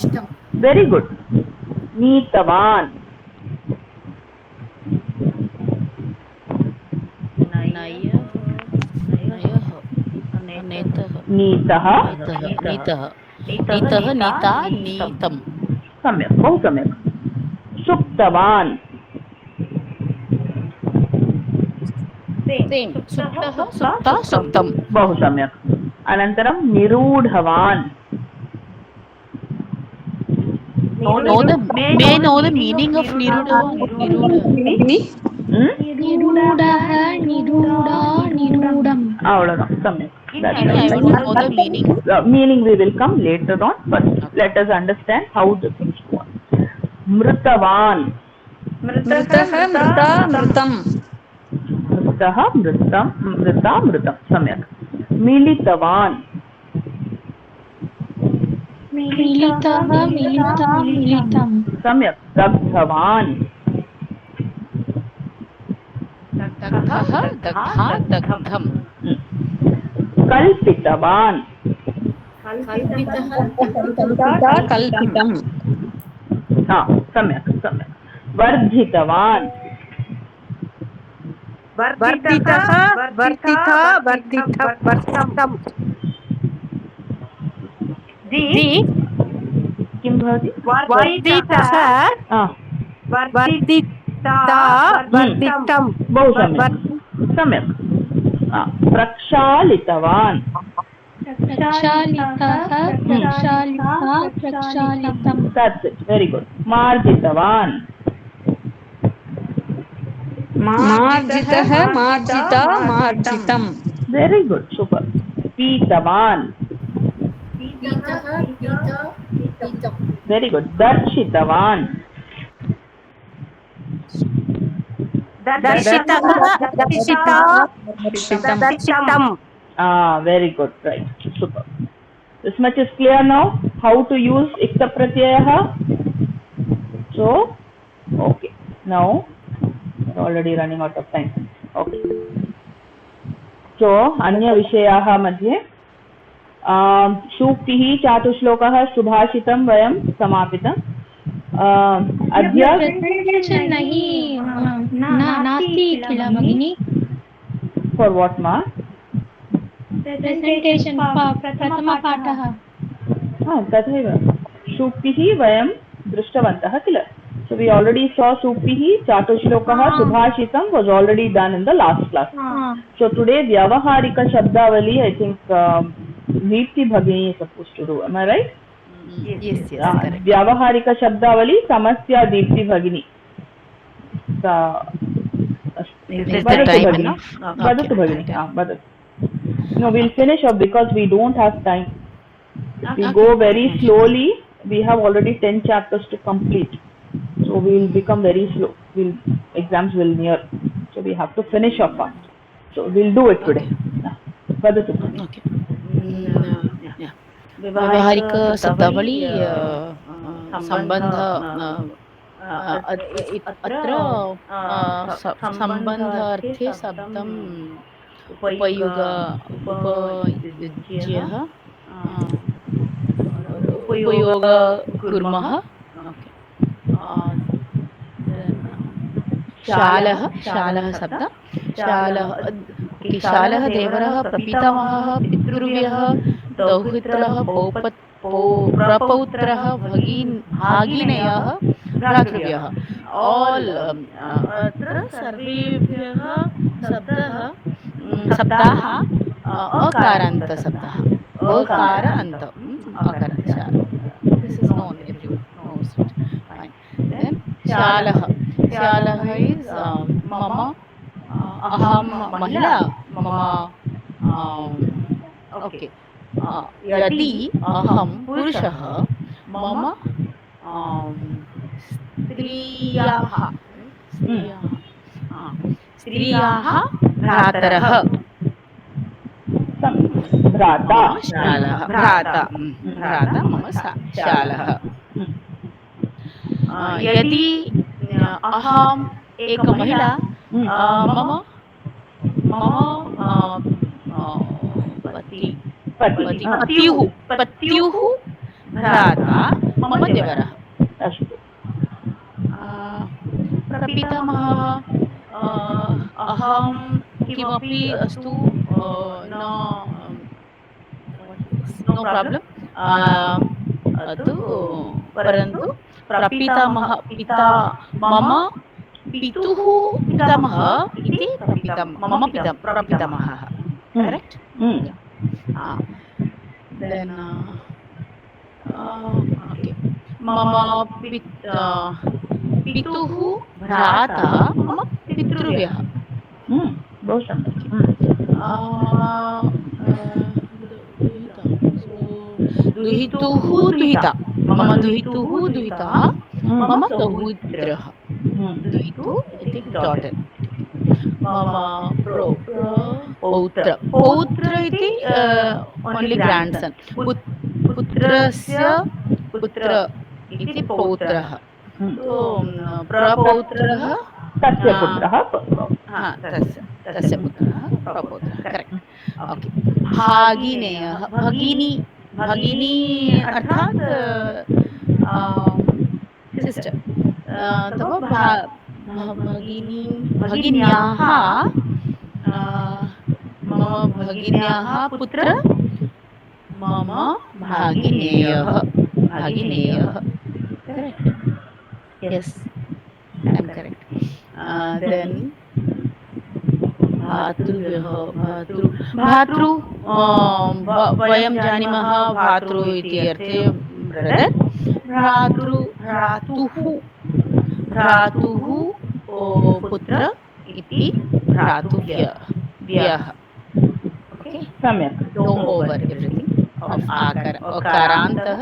इष्टं वेरी गुड नीतवान् नीतः नीता नीतं सम्यक् बहु सम्यक् सुप्तवान् सुप्ता सुप्तं बहु सम्यक् अनन्तरं निरूढवान् know the meaning of nirudavan nirudam avladhan samyak I want to know the meaning meaning we will come later on but let us understand how the things go on mritavan मृतः मृता मृतं मृतः मृतं मृता मृतं सम्यक् मिलितवान् मिलितं सम्यक् दग्धवान् दग्धं कल्पितवान् कल्पितं सम्यक् सम्यक् वर्धितवान् वर्धितः वर्धितं किं भवति वर्धितः वर्धितं बहु सम्यक् सम्यक् प्रक्षालितवान् that's it very good मार्जितवान् मार्जितः मार्जिता मार्जितं very good super पीतवान् very good दर्शितवान् दर्शितं very good right super this much is clear now how to use ikta pratyayah so okay now we're already running out of time okay so anya vishayaah मध्ये सूक्तिः चातुश्लोकः सुभाषितं वयं समापितम् अद्य नास्ति किल भगिनी फॉर व्हाट मा प्रेजेंटेशन प्रथमपाठः तथैव सूक्तिः वयं दृष्टवन्तः किल so we already saw सूक्तिः चातुश्लोकः सुभाषितं was already done in the last class so today vyavaharika shabdavali I think Neeti Bhagini is supposed to do am I right yes vyavaharika shabdavali samasya Deepti Bhagini vadatu Bhagini no we'll finish up because we don't have time we go very slowly we have already 10 chapters to complete so we will become very slow exams will near so we have to finish up fast so we'll do it today okay व्यवहारिक शब्दावली संबंध अत्र संबंधार्थे शब्दम् उपयुज्यः उपयोग कुर्मः शालः शब्द शालः देवरः प्रपितामहः पितृव्यः दौहित्रः प्रपौत्रः भागिनेयः भ्रातृव्यः all अत्र सर्वेभ्यः शब्दाः अकारान्त शब्दाः अकारान्त this is known everyone knows it fine then शालः is मम अहं महिला मम ओके यदि अहं पुरुषः मम स्त्रियाः भ्रातरः भ्राता मम शालः यदि अहम् एक महिला मम पत्युः भ्राता मम देवरः प्रपितामहः अहं किमपि अस्तु नो प्रॉब्लम परन्तु प्रपितामहः पिता मम पितुः पितामहः इति मम प्रपितामहः करेक्ट then okay मम पितुः भ्राता मम पितृव्यः बहु सम्यक् दुहितुः दुहिता मम दुहितुः दुहिता मम सौमित्रः दुहितु इति डॉटर मम पौत्र इति ओन्ली ग्रांडसन पुत्रस्य पुत्र इति पौत्रः प्रपौत्रः तस्य पुत्रः तस्य पुत्रः प्रपौत्रः करेक्ट ओके भागिनेयः भगिनी अर्थात् सिस्टर तव भगिन्याः मम भगिन्याः पुत्र मम भागिनेयः correct yes I'm correct then भातृ वयं जानीमः भातृ इति अर्थे ब्रदर भ्रातुः पुत्र इति भ्रातुव्यः ओके सम्यक् don't over everything of अकारान्तः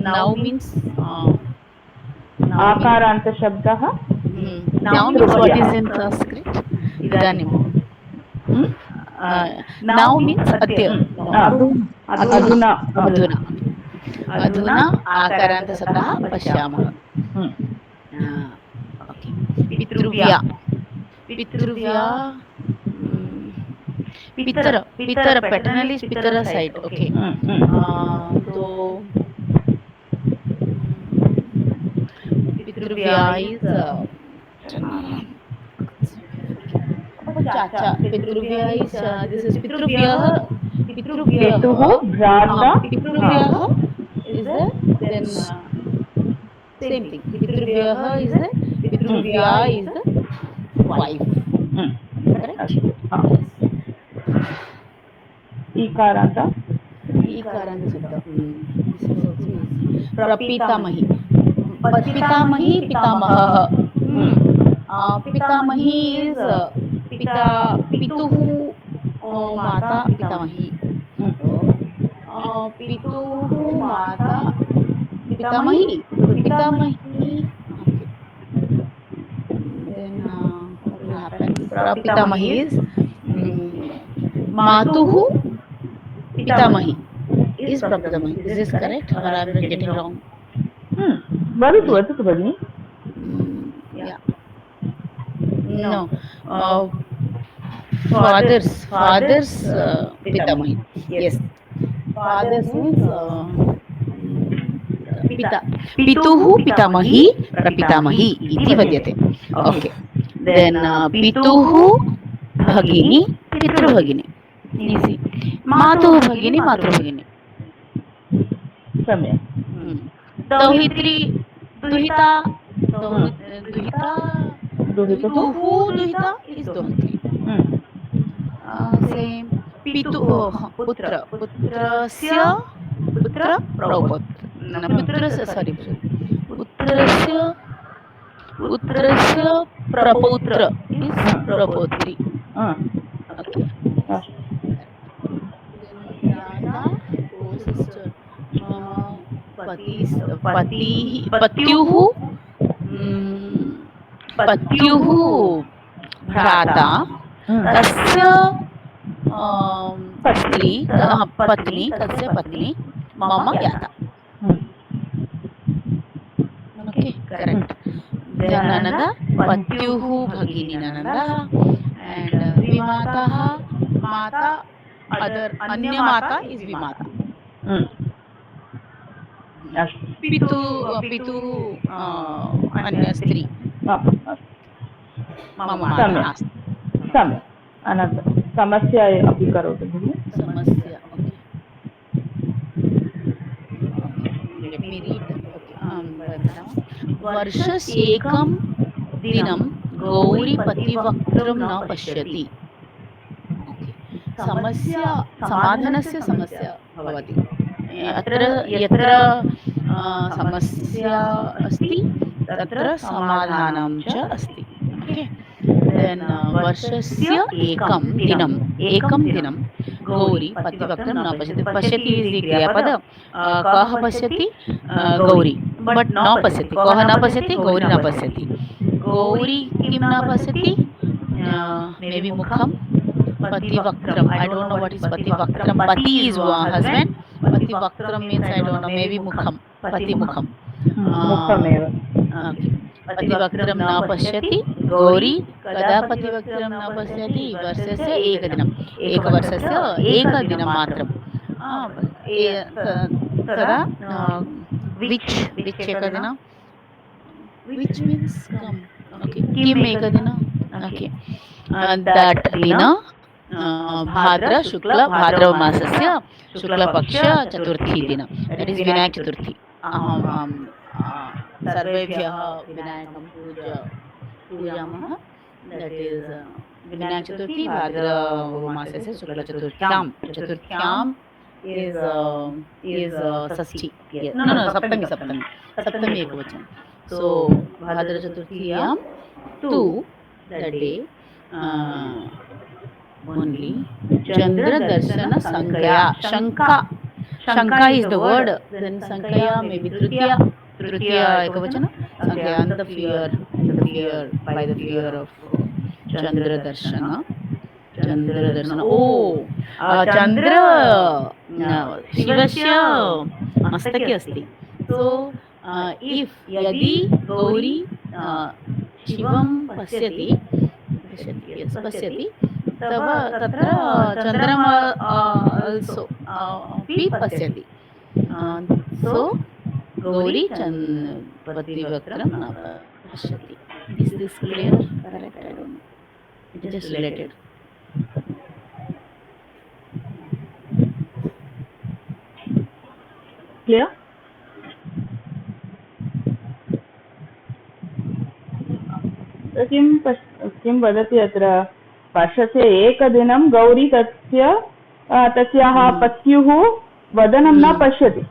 now means आकारान्त शब्दः now means what is in Sanskrit इदानीं now means अद्य अधुना आकारान्त शब्दः पश्यामः Pitara, paternal is Pitara side. Okay. So Pitruvya is Chacha. Pitruvya is this is Pitruvya. Pituhu Bhrata. Pitruvya is the then same thing. Pitruvya is the wife. Correct? Ikaranta. Ikaranta Shabda. This is also easy. Prapitamahi. Pitamahi, Pitamaha. Pitamahi is Pituhu, Mata, Pitamahi. Pituhu, Mata, Pitamahi. Pitamahi. Then what will happen? Prapitamahi is Matuhu, Pitamahi is Prapitamahi. This is correct or I am getting wrong? वदतु वदतु भगिनि. Yeah. No. Father's Pitamahi. Yes. Father's means Pita. Pituhu Pitamahi Prapitamahi iti vadyate. Okay. Then Pituhu Bhagini Pitrubhagini. Easy. Matuhu Bhagini Matrubhagini. सम्यक्. Dauhitri Duhita Duhituhu Duhita is Dauhitri. Same. Putra Putrasya Prabhupada. Putrasya Prapautra is Prapotri. Okay. Co-sister. Patyuhu Bhrata tasya patni tasya patni mama yata. Okay, correct. Then Nanada Patyuhu Bhagini Nanada and Vimataha Mata other Anya Mata is Vimata. Pitu Anya Stri. Mama Mata. सम्यक्. अनन्तरं समस्या अपि करोतु भगिनि. समस्या. Let me read. वर्षस्येकं दिनं गौरी पतिवक्त्रं न पश्यति. समस्या समाधानस्य समस्या भवति. यत्र समस्या अस्ति तत्र समाधानं च अस्ति. ओके. देन वर्षस्य एकं दिनं गौरी पतिवक्त्रं न पश्यति. पश्यति इति क्रियापद. कः पश्यति? गौरी. बट न पश्यति. कः न पश्यति? गौरी न पश्यति. गौरी किं न पश्यति? मे बी मुखं. पतिवक्त्रम. I don't know what is pativakram. Pati is husband. Pativakram means I don't know. Maybe mukham. Pati mukham. मुखमेव. पतिवक्त्रं न पश्यति. गौरी कदा पतिवक्त्रं न पश्यति? वर्षस्य एकदिनम्. एकवर्षस्य एकदिनं मात्रं. तदा which एकदिनं? Which means come. Okay. किम् एकदिनं? Okay. That दिन भाद्र शुक्ल भाद्रव मासस्य शुक्लपक्ष चतुर्थी दिन. That is विनायक चतुर्थी. सर्वेभ्यः विनायकं पूजयामः. That is विनायक चतुर्थी भाद्रव मासस्य शुक्ल चतुर्थ्यां is षष्ठी. No, सप्तमी एकवचनं. So भाद्र चतुर्थ्यां तु that day only Chandra Darshana Shankha is the word. Then Sankaya may be Tritiya ekavachana. Sankaya and the fear by the fear of Chandra Darshana. Oh, Chandra Shivasya mastake asti. So if yadi Gauri Shivam pasyati तव तत्र चन्द्रमा also अपि पश्यति सो गौरी पतिव्रतं न पश्यति. Is this clear? Correct? I don't know. It is just related. Clear? किं वदति अत्र वर्षस्य एकदिनं गौरी तस्याः पत्युः वदनं न पश्यति.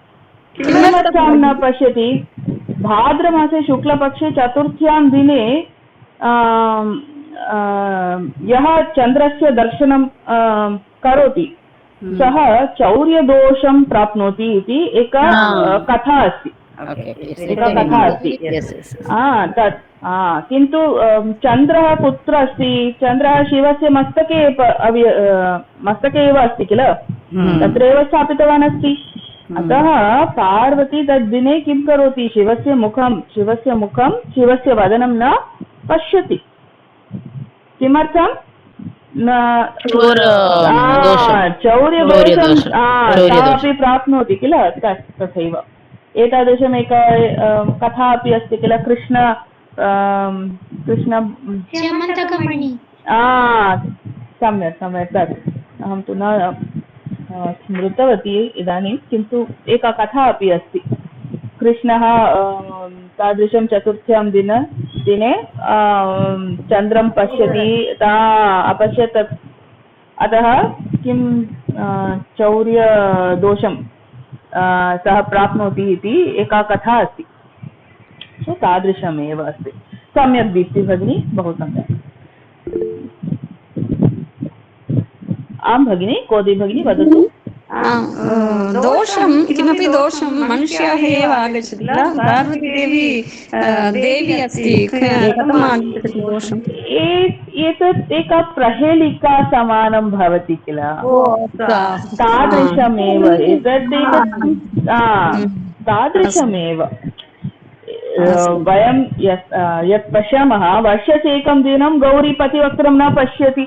किमर्थं न पश्यति? भाद्रमासे शुक्लपक्षे चतुर्थ्यां दिने यः चन्द्रस्य दर्शनं करोति सः चौर्यदोषं प्राप्नोति इति एका कथा अस्ति. किन्तु चन्द्रः कुत्र अस्ति? चन्द्रः शिवस्य मस्तके एव अस्ति किल, तत्रैव स्थापितवान् अस्ति. अतः पार्वती तद्दिने किं करोति? शिवस्य मुखं शिवस्य वदनं न पश्यति. किमर्थं? चौर्यदोषं तापि प्राप्नोति किल, तथैव. एतादृशम् एका कथा अपि अस्ति किल, कृष्ण सम्यक् तत् अहं तु न स्मृतवती इदानीं, किन्तु एका कथा अपि अस्ति. कृष्णः तादृशं चतुर्थ्यां दिने चन्द्रं पश्यति, अपश्यत्. अतः किं चौर्यदोषं सः प्राप्नोति इति एका कथा अस्ति. सो तादृशमेव अस्ति. सम्यक् दीप्ति भगिनी, बहु सम्यक्. आं भगिनी, कोदि भगिनी वदतु. दोषं किमपि दोषं मनुष्याः एव आगच्छति किल. पार्वतीदेवी देवी अस्ति, कथम् आगच्छति दोषम्? एतत् एका प्रहेलिका समानं भवति किल, तादृशमेव तादृशमेव वयं यत् पश्यामः. वर्षस्य एकं दिनं गौरी पतिव्रतं न पश्यति.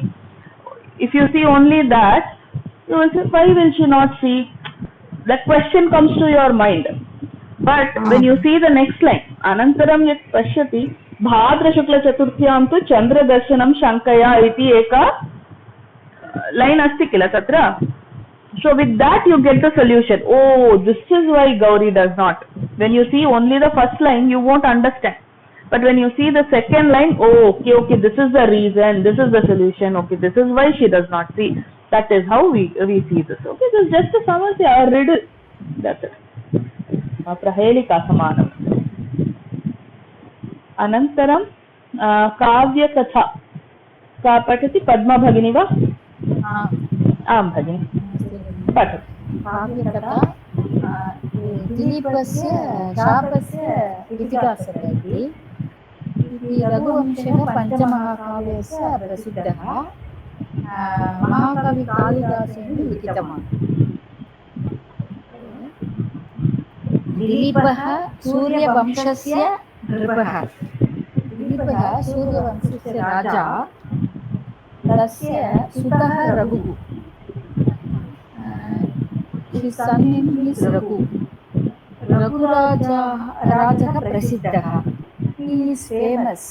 If you see only that, you will say, why will she not see? That question comes to your mind. But when you see the next line, anantaram yat pashyati bhadra shukla chaturthyam tu chandra darshanam shankaya iti eka line asti kila tatra. So with that you get the solution. Oh, this is why Gauri does not. When you see only the first line, you won't understand. But when you see the second line, oh, okay, this is the reason, this is the solution, okay, this is why she does not see. That is how we see this. Okay, this is just a samasya, a riddle. That's it. Prahelika samanam. Anantaram kavya katha. Ka patati Padma bhagini va? Aam bhagini. Patati. Kavya katha दिलीपस्य शापस्य इतिहासः इति रघुवंशः पञ्चमहाकाव्यस्य प्रसिद्धः महाकवि कालिदासेन लिखितवान्. दिलीपः सूर्यवंशस्य नृपः. दिलीपः सूर्यवंशस्य राजा, तस्य सुतः रघुः. His son name is Raghu. Ragurajah प्रसिद्धः. He is famous.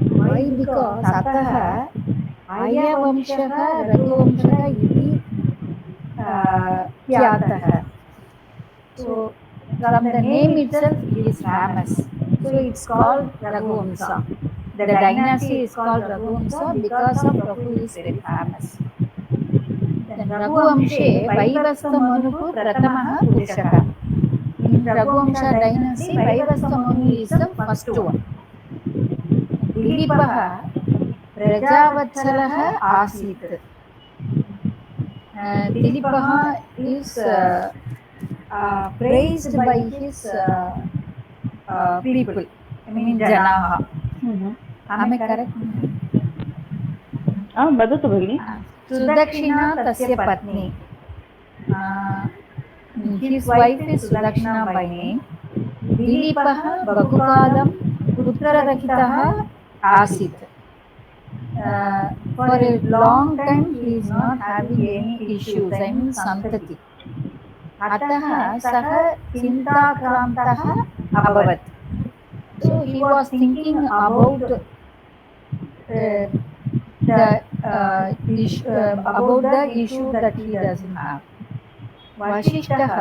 Why? Because अतः आर्यवंशः रघुवंशः इति ख्यातः. So from the name itself it is famous. So it's called Raghuvamsa. The dynasty is called Raghuvamsa because of Raghu is very famous. रघुवंशे वैवस्वमनुः प्रथमः पुरुषः. In Raghuvamsa dynasty, Vaivasvamanu is the first one. दिलीपः प्रजावत्सलः आसीत्. दिलीपः is praised by his people. I mean जनाः. Am I correct? वदतु भगिनि. सुदक्षिणा तस्य पत्नी. His wife is Sudakshina by name. दिलीपः बहुकालं पुत्ररहितः आसीत्. For a long time he is not having any issues, I mean santati. अतः सः चिन्ताक्रान्तः अभवत्. So he was thinking about about the issue that he doesn't have. वशिष्ठः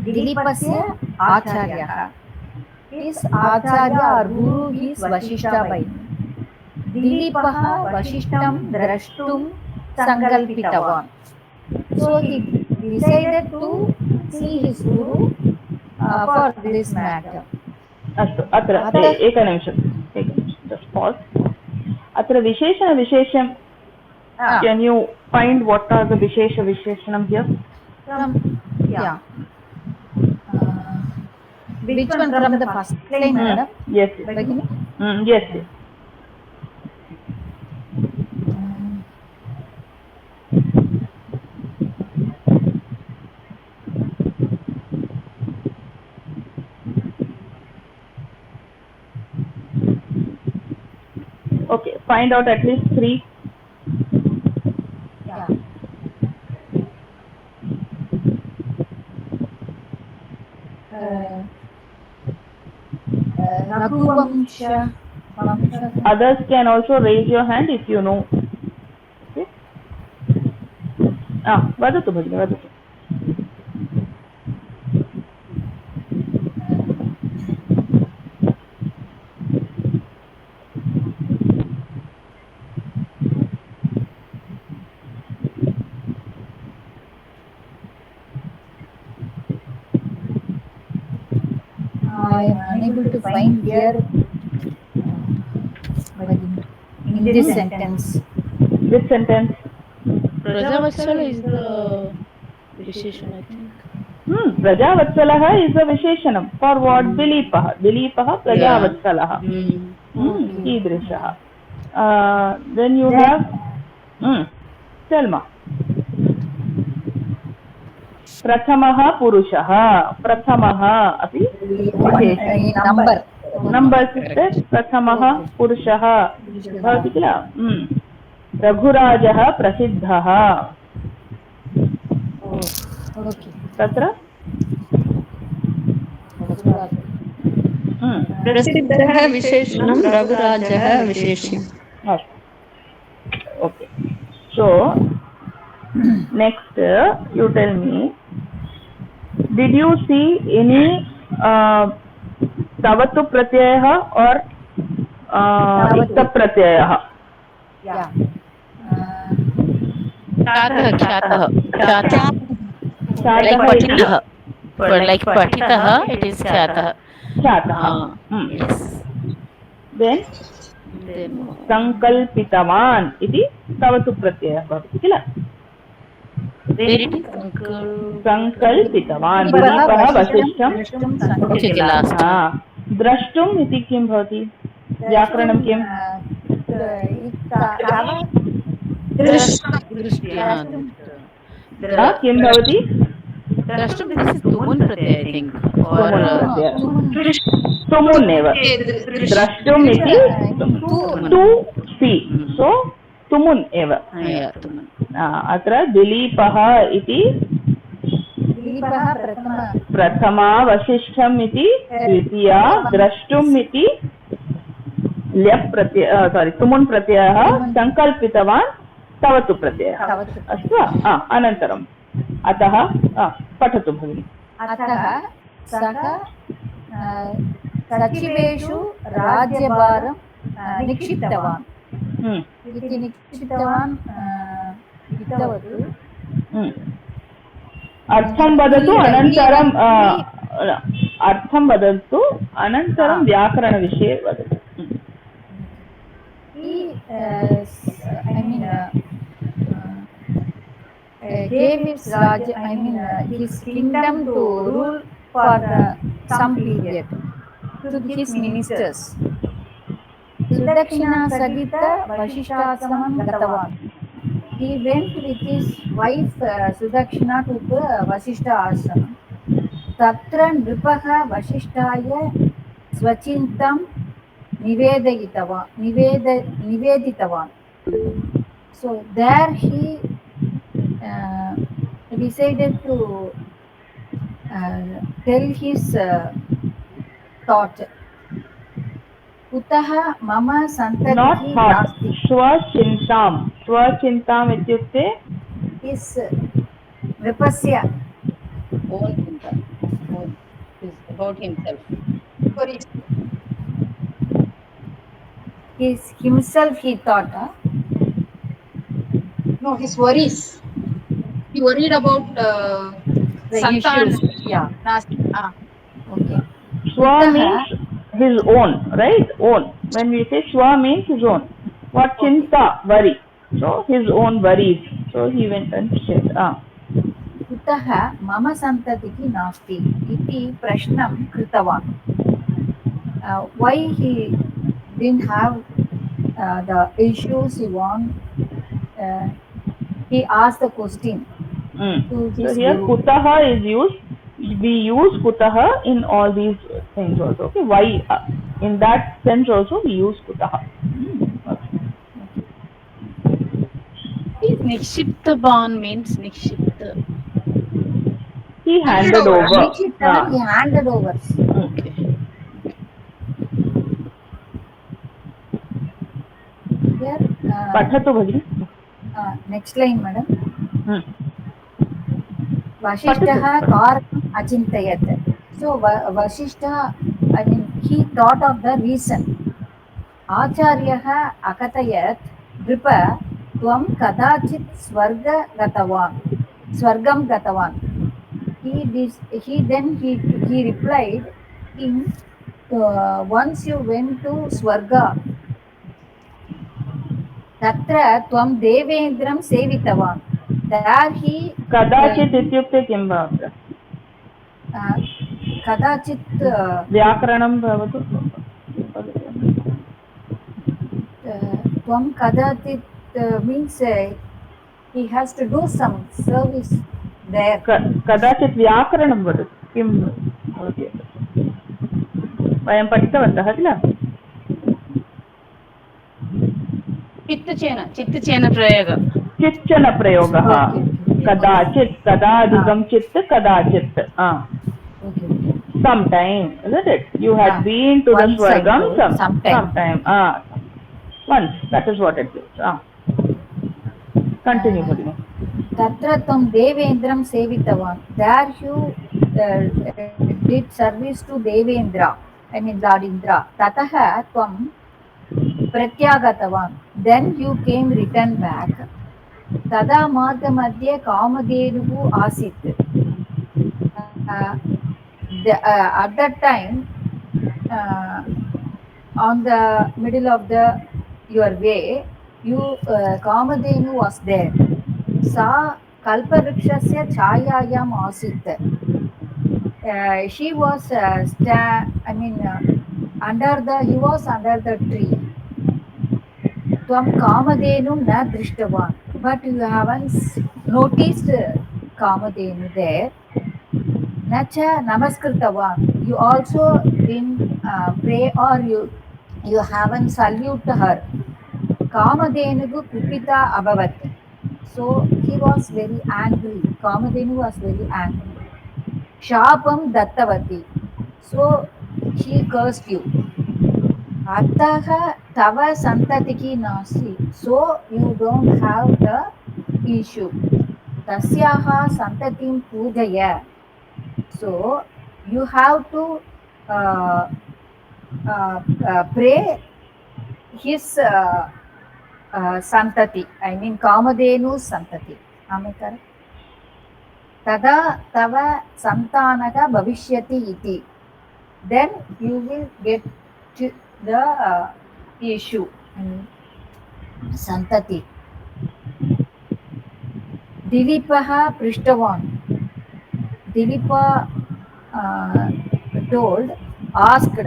दिलीपस्य आचार्यः. His acharya or guru is Vashishta by name. दिलीपः वशिष्ठं द्रष्टुं सङ्कल्पितवान्. So he decided to see his guru for this matter. अस्तु अत्र एकनिमिषं just pause. अत्र विशेषण can you find what are the visheshanam here? Yeah. Which one from the first line, madam? Yes. Yes. Okay, find out at least 3. Yeah. Raghuvamsha. Others can also raise your hand if you know. Okay. वदतु भगिनि वदतु. I am unable to find here in this sentence. Which sentence? Prajavatsala is the Visheshan, I think. Prajavatsalaः is the Visheshanam. For what? Dilipah Prajavatsalaः. कीदृशः. Then you have Selma. प्रथमः पुरुषः. प्रथमः अपि number प्रथमः पुरुषः भवति किल. रघुराजः प्रसिद्धः. तत्र प्रसिद्धः विशेषणं रघुराजः विशेष्यम्. Okay. So next you tell me, did you see any tavatu pratyayah or ikta pratyayah? Yeah. Like patitah, it is khyatah. Yes. Then sankalpitavan iti tavatu pratyayah bhavati kila. संकल्पितवान्. दीपः वसिष्ठं द्रष्टुम् इति किं भवति? व्याकरणं किम्? किं भवति? तुमुन् एव. द्रष्टुम् इति टु सी. सो तुमुन् एव. अत्र दिलीपः इति प्रथमा, वसिष्ठम् इति द्वितीया, द्रष्टुम् इति ल्यप् प्रत्ययः तुमुन् प्रत्ययः, सङ्कल्पितवान् तवतु प्रत्ययः. अस्तु वा? अनन्तरम् अतः पठतु भगिनि. अतः सः सचिवेषु राज्यभारं निक्षिप्तवान्. इति निक्षिप्तवान् इतवत्. अर्थं वदतु अनन्तरं अर्थं वदतु अनन्तरं व्याकरणविषये वदतु. I mean gave his Raj, I mean his kingdom to rule for some period to his ministers. Sudakshina Sagita Vashishthasramam Gatavan. He went with his wife Sudakshina to the Vasishtha ashram. Tatra Nripaha Vasishtaya Swachintam Niveditavan. So there he decided to tell his thought. कुतः मम Not सन्ततिः thought. नास्ति. Swachintam. Swachintam ityukte His नृपस्य Own thinker. Own. Is about himself. himself he thought. No, his worries. He worried about The Santan. issues. Yeah. Okay. Swa means his own, right? Own. When we say Swa means his own. What chinta, worry. So his own worries. So he went and said, कुतः मम सन्ततिः नास्ति इति प्रश्नं कृतवान्. Why he didn't have the issues he want? He asked the question to So his here guru. kutaha is used. We use kutaha in all these things also. Okay, why? In that sense also we use kutaha. Nikshiptaban means nikshipta. He handed over. He handed over. Okay. Here, Pathatu bhagini. next line, madam. Patatu. वशिष्ठः कारणम् अचिन्तयत्. So Vashishta, I mean, he thought of the reason. आचार्यः अकथयत् नृप त्वं कदाचित् स्वर्गं गतवान्. He replied, once you went to Swarga, तत्र त्वं देवेन्द्रं सेवितवान्. There he कदाचित् इत्युक्ते किं भवति? कदाचित् व्याकरणं भवतु. त्वं कदाचित् means he has to do some service there. कदाचित् व्याकरणं वदतु. किं भवति? वयं पठितवन्तः किल? चित्तचेन प्रयोग. चिच्चन प्रयोगः. कदाचित्, कदाधिकं चित्त, कदाचित्. Sometime, isn't it? You had been to the Swargam sometime. Once, that is what it is. Continue, Bhagini. तत्र त्वं देवेन्द्रं सेवितवान्. There you did service to Devendra, I mean Lord Indra. ततः त्वं प्रत्यागतवान्. Then you came return back. तदा मार्गमध्ये कामधेनुः आसीत्. At that time, on the middle of your way, Kamadhenu was there. Sa Kalparikshasya Chayayam Asit. She was he was under the tree. Tvam Kamadhenu na drishtavan. But you haven't noticed Kamadhenu there. Nacha namaskirtavan. You also didn't pray, or you haven't salute her. Kamadhenu kupita abhavat. So he was very angry. Kamadhenu was very angry. Shapam dattavati. So she cursed you. Attaha tava santatiki nasi. So you don't have the issue. Tasyaha santatim pujaya. So you have to pray his santati. I mean Kamadhenu's santati. Am I correct? Tada tava santanaga bhavishyati iti. Then you will get to the issue. I mean, santati. Dilipaha prishtavan. Dilipa asked,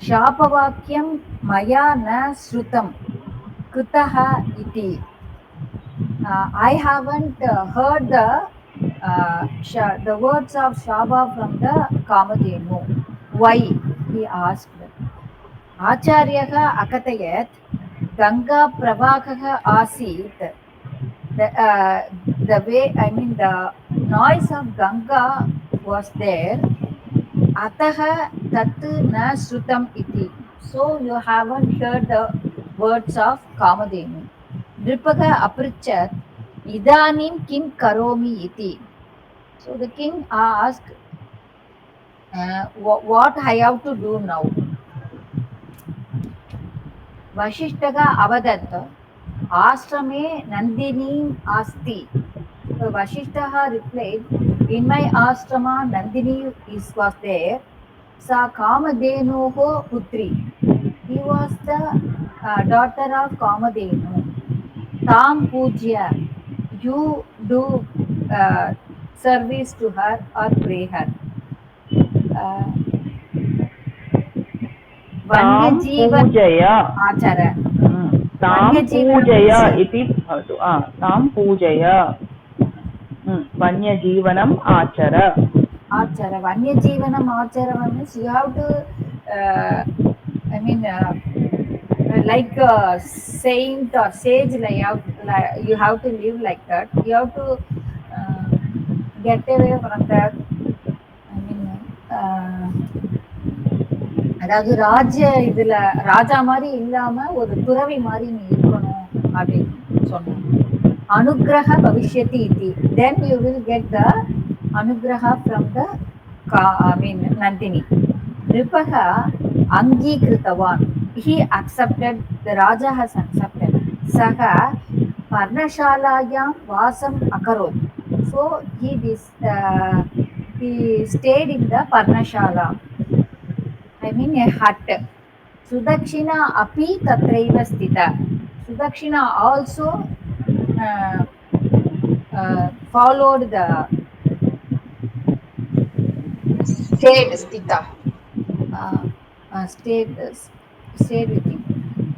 Shapavakyam maya na srutam kutaha iti. I haven't heard the words of Shaba from the Kamadhenu. Why? He asked. Acharyaha akatayat. Ganga pravakah asit, the way, I mean the noise of Ganga was there, ataha tat na shrutam iti, so you haven't heard the words of Kamadhenu. Nripaka aprichat idanim kim karomi iti, so the king asked, what I have to do now? Vasishtha avadat ashrame nandini asti. So Vasishtha replied, in my ashrama Nandini was there. Sa Kamadhenuho putri. He was the daughter of Kamadhenu. Tam pujya. You do service to her or pray her. तां पूजय आचर. तां पूजय इति भवतु. तां पूजय, वन्यजीवनम् आचर. Achara. Vanyajeevanam achara means you have to, I mean, like a saint or sage, you have to live like that. You have to get away from that. I mean, அதாவது இதுல ராஜா மாதிரி இல்லாம ஒரு துறவி மாதிரி நீ இருக்கணும் அப்படின்னு சொன்னாங்க. அனுகிரக பவிஷ்யதி இதி, then you will get the anugraha from the Nandini. Nripaha angikirtavan, he accepted, the Raja has accepted. Saha parnashalayam vasam akarot, so he stayed in the parnashala, I mean a hut. Sudakshina api tatraiva stita, Sudakshina also followed the stayed stita, stayed with him.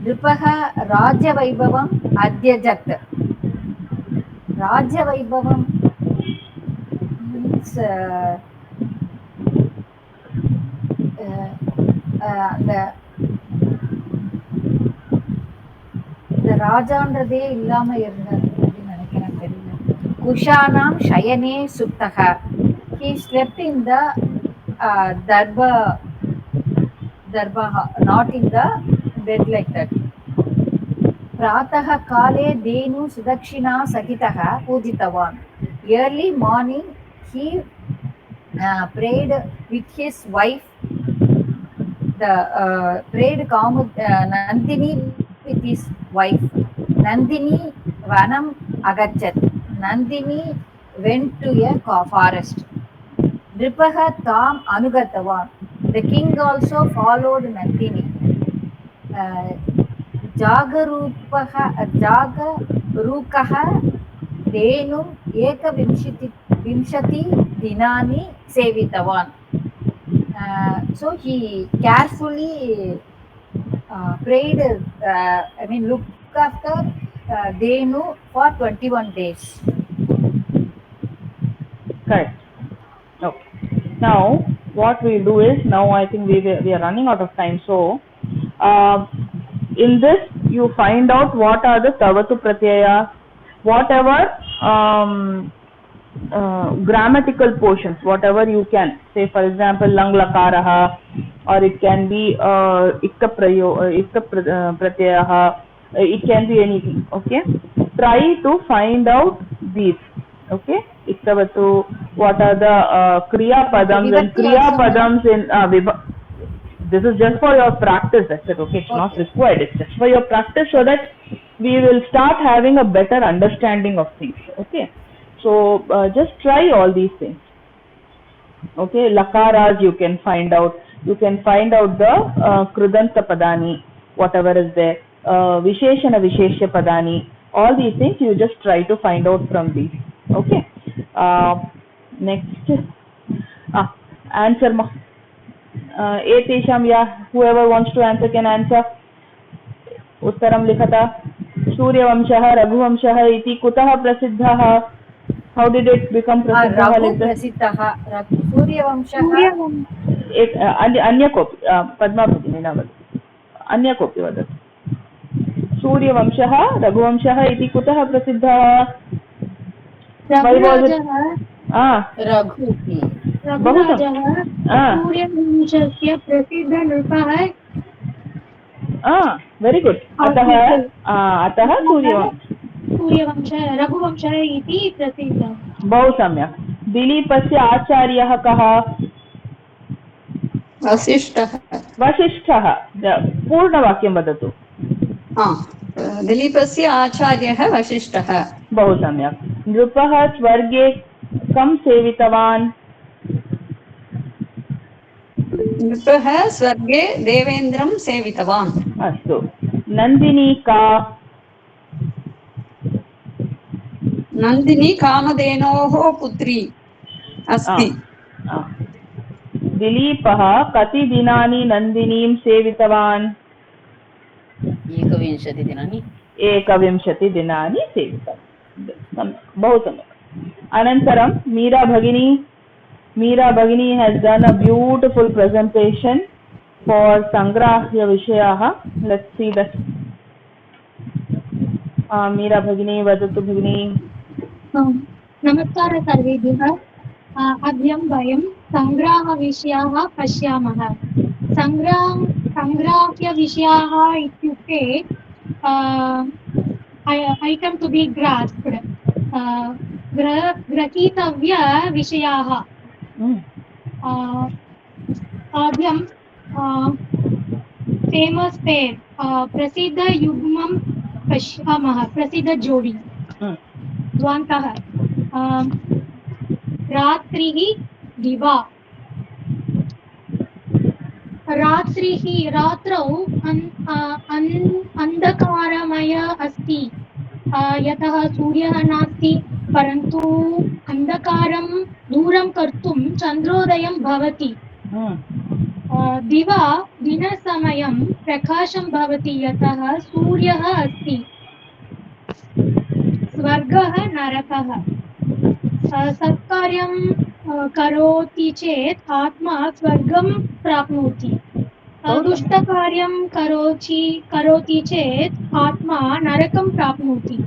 Nripaha Raja Vaibhavam Adyajat. Raja Vaibhavam means the ராஜான்றதே இல்லாம இருந்தார் அப்படின்னு நினைக்கிறேன், தெரியல. குஷானாம் ஷயனே சுப்தக, he slept in the darba, not in the bed like that. Pratah kale denu sudakshina sakitaha pujitavan, early morning he prayed with his wife, prayed Nandini with his wife. Nandini vanam agachat, Nandini went to a forest. Nripaha tam anugatavan, the king also followed Nandini. Jagarukaha denum ekavimshati dinani sevitavan. So he carefully prayed, looked after Denu for 21 days. Correct. Okay. Now what we'll do is, now I think we are running out of time, so in this you find out what are the tavatu pratyaya, whatever grammatical portions, whatever you can say, for example lang lakaraha, or it can be ikka pratyaya, it can be anything. Okay, try to find out these. Okay, iktavatu, what are the kriya padams and kriya padams in this is just for your practice, that's it. Okay, it's not required, it's just for your practice, so that we will start having a better understanding of things. Okay, so just try all these things. Okay, lakaras you can find out the krudanta padani, whatever is there, visheshana visheshya padani, all these things you just try to find out from these. Okay, next answer ma etesham, whoever wants to answer can answer. Uttaram likhata. Suryavamshah Raghuvamshah iti kutah prasiddhah, how did it become prasiddhah? Raghu prasiddhah, Suryavamshah anya kopi, Padmavati nina vadu, anya kopi vadatu. सूर्यवंशः रघुवंशः इति कुतः प्रसिद्धः? रघु रघुराजः सूर्यवंशस्य प्रसिद्धनृपः very good. अतः सूर्यवंश रघुवंशः इति प्रसिद्धः। बहु सम्यक्। दिलीपस्य आचार्यः कः? वसिष्ठः। वसिष्ठः। पूर्णवाक्यं वदतु। दिलीपस्य आचार्यः वसिष्ठः। बहु सम्यक्। नृपः स्वर्गे कं सेवितवान्? नृपः स्वर्गे देवेन्द्रं सेवितवान्। अस्तु। नन्दिनी का? नन्दिनी कामधेनोः पुत्री अस्ति। दिलीपः कति दिनानि नन्दिनीं सेवितवान्? 21 दिनानि। 21 दिनानि सेवितवान्। बहु सम्यक्। अनन्तरं मीरा भगिनी has done a beautiful presentation for संग्राह्य विषयाः. Let's see that. मीरा भगिनी वदतु भगिनी। नमस्कारः सर्वेभ्यः। अद्य वयं सङ्ग्राहविषयाः पश्यामः। सङ्ग्राह्यविषयाः इत्युक्ते ऐटम् टु बि ग्रास्प्ड्, ग्रहीतव्यविषयाः। आद्यं फेमस् पेर्, प्रसिद्धयुग्मं पश्यामः। प्रसिद्धजोडी द्वान्तः रात्रिः दिवा। रात्रौ अन्धकारमय अस्ति, यतः सूर्यः नास्ति, परन्तु अन्धकारं दूरं कर्तुं चन्द्रोदयं भवति। दिवा दिनसमयं प्रकाशं भवति, यतः सूर्यः अस्ति। स्वर्गः नरकः। सत्कार्यं करोति चेत् आत्मा स्वर्गं प्राप्नोति, दुष्टकार्यं करोति चेत् आत्मा नरकं प्राप्नोति।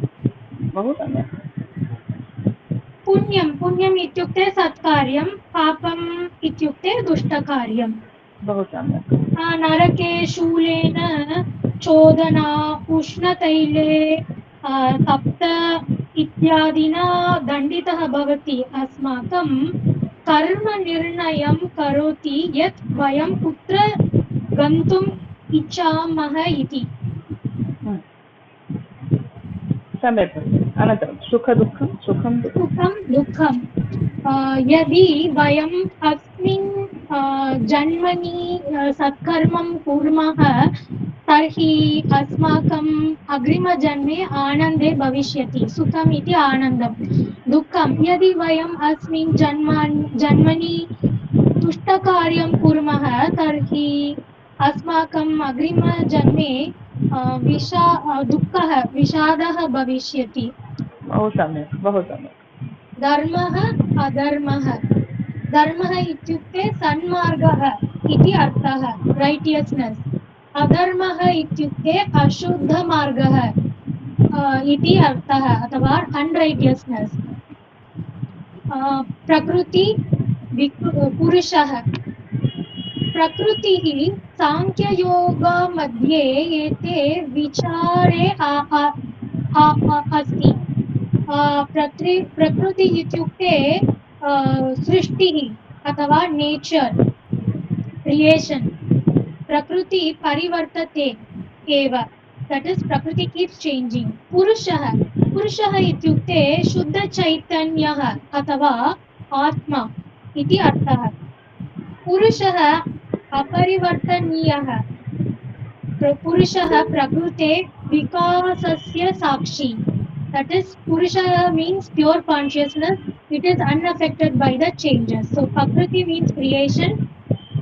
पुण्यम् इत्युक्ते सत्कार्यं, पापम् इत्युक्ते दुष्टकार्यं। नरके शूलेन चोदना, उष्णतैले तप्त इत्यादिना दण्डितः भवति। अस्माकं कर्म निर्णयं करोति यत् वयं कुत्र गन्तुम् इच्छामः इति। सम्यक्। अनन्तरं सुखं दुःखं। यदि वयम् अस्मिन् जन्मनि सत्कर्मं कुर्मः तर्हि अस्माकम् अग्रिमजन्मे आनन्दे भविष्यति। सुखम् इति आनन्दं। दुःखं यदि वयम् अस्मिन् जन्मनि दुष्टकार्यं कुर्मः तर्हि अस्माकम् अग्रिमजन्मे विषादः भविष्यति। बहु सम्यक्। धर्मः अधर्मः। धर्मः इत्युक्ते सन्मार्गः इति अर्थः, रैटियस्नेस्। अधर्मः इत्युक्ते अशुद्धमार्गः इति अर्थः, अथवा अनरैटियस्नेस्। प्रकृति पुरुषः। प्रकृतिः सांख्ययोगमध्ये एते विचारे अस्ति। प्रकृति इत्युक्ते सृष्टिः अथवा नेचर्, क्रियेशन्। प्रकृति परिवर्तते एव, दट् इस् प्रकृति कीप्स् चेञ्जिङ्ग्। पुरुषः इत्युक्ते शुद्धचैतन्यः अथवा आत्मा इति अर्थः। पुरुषः अपरिवर्तनीयः। पुरुषः प्रकृते विकासस्य साक्षी। That is, Purusha means pure consciousness. It is unaffected by the changes. So, Prakriti means creation,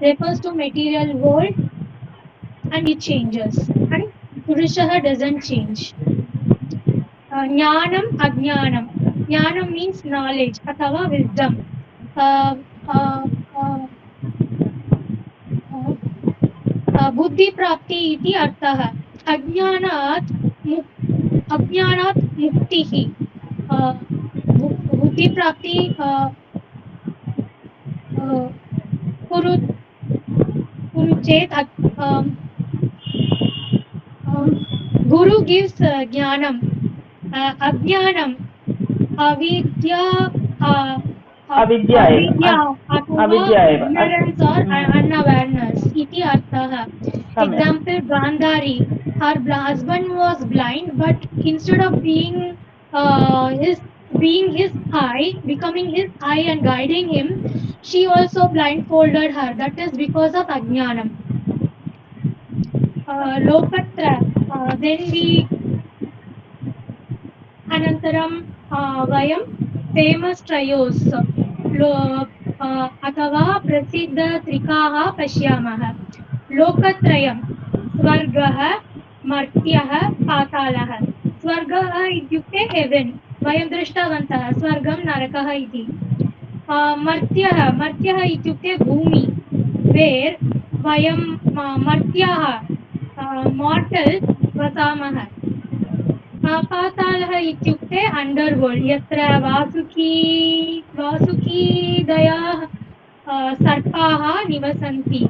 refers to material world, and it changes. And Purusha doesn't change. Jnanam, Ajnanam. Jnanam means knowledge, athava wisdom. Buddhi prapti iti artah. Ajnanat अज्ञानात् मुक्तिः बुद्धिप्राप्ति कुरु कुरु चेत् Guru gives jnanam, ajnanam, avidya, Avidya eva. Avidya eva. ignorance or unawareness. Iti arthaha. Example, Gandhari. Her husband was blind, but instead of being his eye, becoming his eye and guiding him, she also blindfolded her. That is because of ajnanam. Lokatra. Then we अनन्तरं वयं famous ट्रयोस् अथवा प्रसिद्धत्रिकाः पश्यामः लोकत्रयं स्वर्गः मर्त्यः पातालः स्वर्गः इत्युक्ते heaven वयं दृष्टवन्तः स्वर्गं नरकः इति मर्त्यः इत्युक्ते भूमि वेर् वयं मर्त्याः मार्टल्स् वसामः पातालः इत्युक्ते अण्डर्वर्ल्ड् यत्र वासुकीदयाः सर्पाः निवसन्ति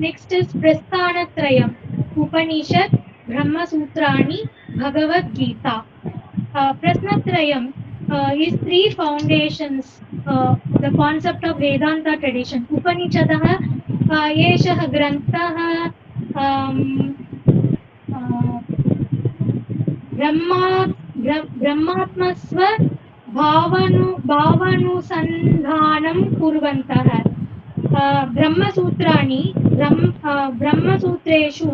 नेक्स्ट् इस् प्रस्थानत्रयम् उपनिषत् ब्रह्मसूत्राणि Bhagavad Gita प्रश्नत्रयम् is three foundations the concept of Vedanta tradition उपनिषदः एषः ग्रन्थः ब्रह्मात्मस्व भावानुसन्धानं कुर्वन्तः ब्रह्मसूत्राणि ब्रह्मसूत्रेषु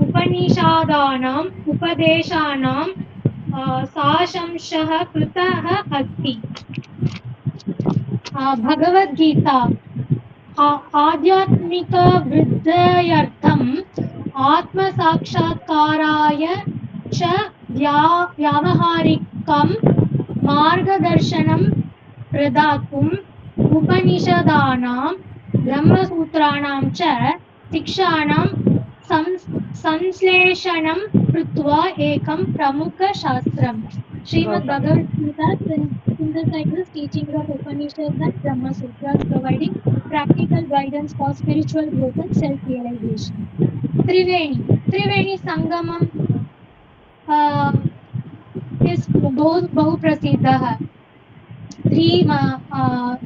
उपनिषादानाम् उपदेशानां सारांशः कृतः अस्ति भगवद्गीता आध्यात्मिकवृद्ध्यर्थम् आत्मसाक्षात्काराय च व्यावहारिकं मार्गदर्शनं प्रदातुम् उपनिषदानां ब्रह्मसूत्राणां च शिक्षाणां संश्लेषणं कृत्वा एकं प्रमुखशास्त्रम् Srimad Bhagavad Gita synthesizes teachings of Upanishads and Brahma Sutras, providing practical guidance for spiritual growth and self-realization. Triveni Sangamam is Bahu Prasiddha.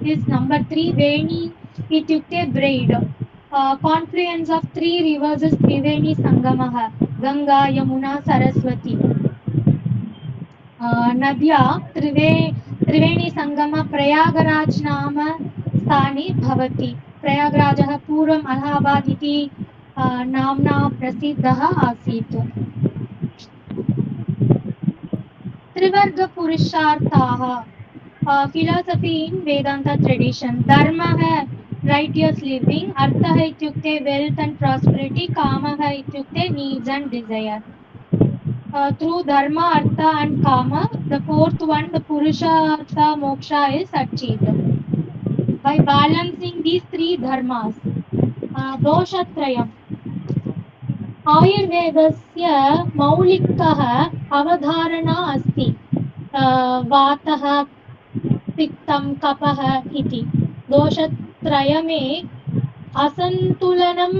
Is number 3. Veni ityukte braid. Confluence of 3 rivers is Triveni Sangamah. Ganga, Yamuna, Saraswati. नद्या त्रिवेणी संगम प्रयागराज नाम स्थाने भवति प्रयागराजः पूर्वम् अलाहाबाद इति नाम्ना प्रसिद्धः आसीत् त्रिवर्गपुरुषार्थाः philosophy in Vedanta tradition धर्मः righteous living अर्थः इत्युक्ते wealth and prosperity कामः इत्युक्ते needs and desire through dharma artha and kama the fourth one the purushartha moksha is achieved by balancing these 3 dharmas doshatrayam आयुर्वेदस्य मौलिकः अवधारणा अस्ति वातः पित्तं कफः इति दोषत्रयमे असन्तुलनं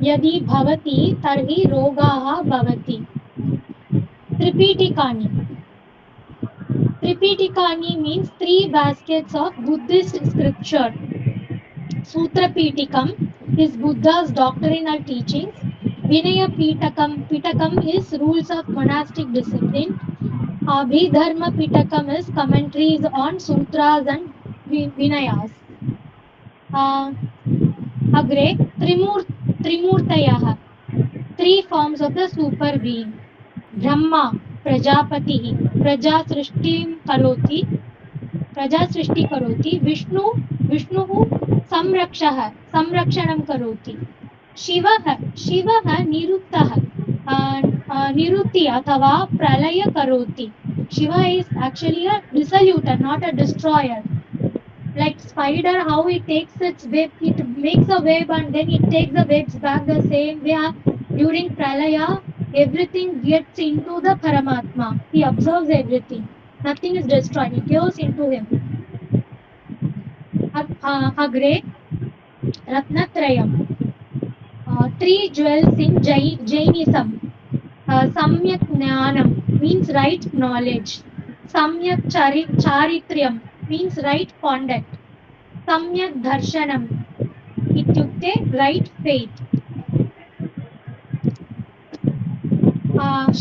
यदि भवति तर्हि रोगाः भवति Tripitikaani means 3 baskets of Buddhist scripture. Sutra Pitikam is Buddha's doctrinal teachings. Vinaya Pitakam is rules of monastic discipline. Abhidharma Pitakam is commentaries on sutras and Vinayas. Agre Trimurtayaha 3 forms of the super being. Brahma प्रजापतिः प्रजा सृष्टि करोति विष्णुः संरक्षणं करोति शिवः निरुक्ति अथवा प्रलय करोति Shiva is actually a dissoluter not a destroyer like spider how it takes its web it makes a web and then it takes the webs back the same way During Pralaya, everything gets into the Paramatma. He observes everything. Nothing is destroyed. It goes into him. Agre Ratnatrayam. Three jewels in Jainism. Samyak Jnanam means right knowledge. Samyak Charityam means right conduct. Samyak Darshanam ityukte right faith.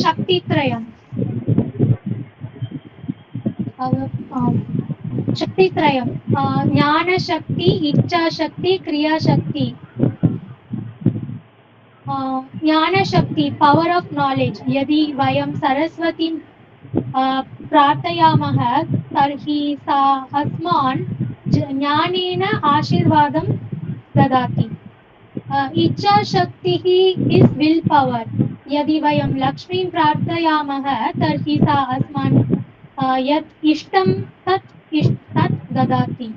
Shaktitrayam. Shaktitrayam. Jnana Shakti, Ichcha Shakti, Kriya Shakti. Jnana Shakti, power of knowledge. Yadi vayam Saraswatim प्रार्थयामः तर्हि सा अस्मान् ज्ञानेन आशीर्वादं ददाति. इच्छाशक्तिः is willpower. यदि वयं लक्ष्मीं प्रार्थयामः तर्हि सा अस्मान् यत् इष्टं तत् ददाति.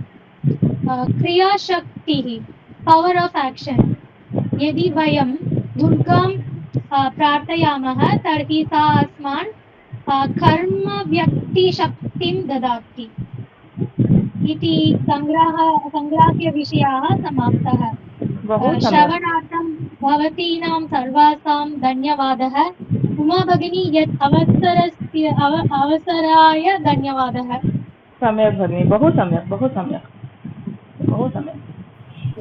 क्रियाशक्तिः power of action. यदि वयं दुर्गां प्रार्थयामः तर्हि सा अस्मान् कर्म व्यक्तिशक्तिं ददाति. इति संग्राह्यविषयाः समाप्तः. श्रवणार्थं भवतीनां सर्वासां धन्यवादः. उमा भगिनी यत् अवसराय धन्यवादः. सम्यक् भगिनी, बहु सम्यक्, बहु सम्यक्, बहु सम्यक्.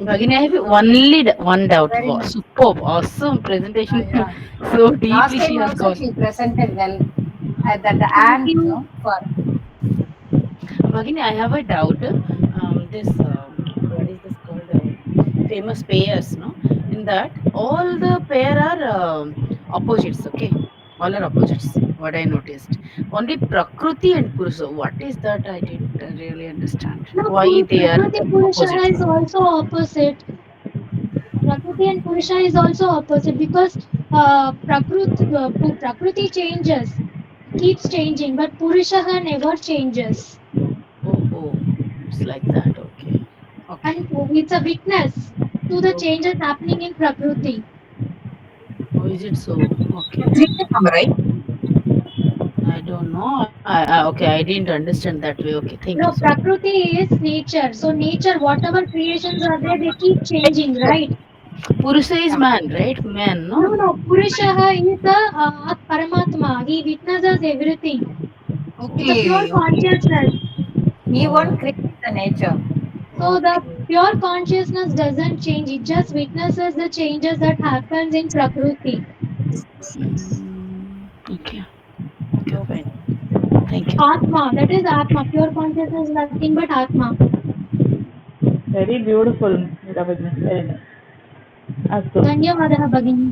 Bhagini, I have only one doubt. Superb, awesome presentation. So Last deeply time she has also gone. she presented well. That and for Bhagini, I have a doubt. This what is this called? Famous pairs, no? In that all the pair are opposites. Okay, all are opposites. What I noticed. Only Prakriti and Purusha. What is that? I didn't really understand. No, Why they are Prakriti Purusha opposites? is also opposite. Prakriti and Purusha is also opposite because Prakriti changes, keeps changing, but Purusha never changes. Oh, it's like that. Okay. And it's a witness to the changes happening in Prakriti. Oh, is it so? Okay. Right? I don't know. Okay, I didn't understand that way. Okay, thank No, you so much. Prakriti is nature. So nature, whatever creations are there, they keep changing, right? Purusha is man, right? Man, no? No, Purusha is the Paramatma. He witnesses everything. It's a pure consciousness. he won't create the nature. So the pure consciousness doesn't change. It just witnesses the changes that happens in Prakriti. Okay. Okay, fine. Thank you. Atma, that is Atma. Pure consciousness is nothing but Atma. Very beautiful, Meera Bhagini. Very nice. Astu. धन्यवादः भगिनी.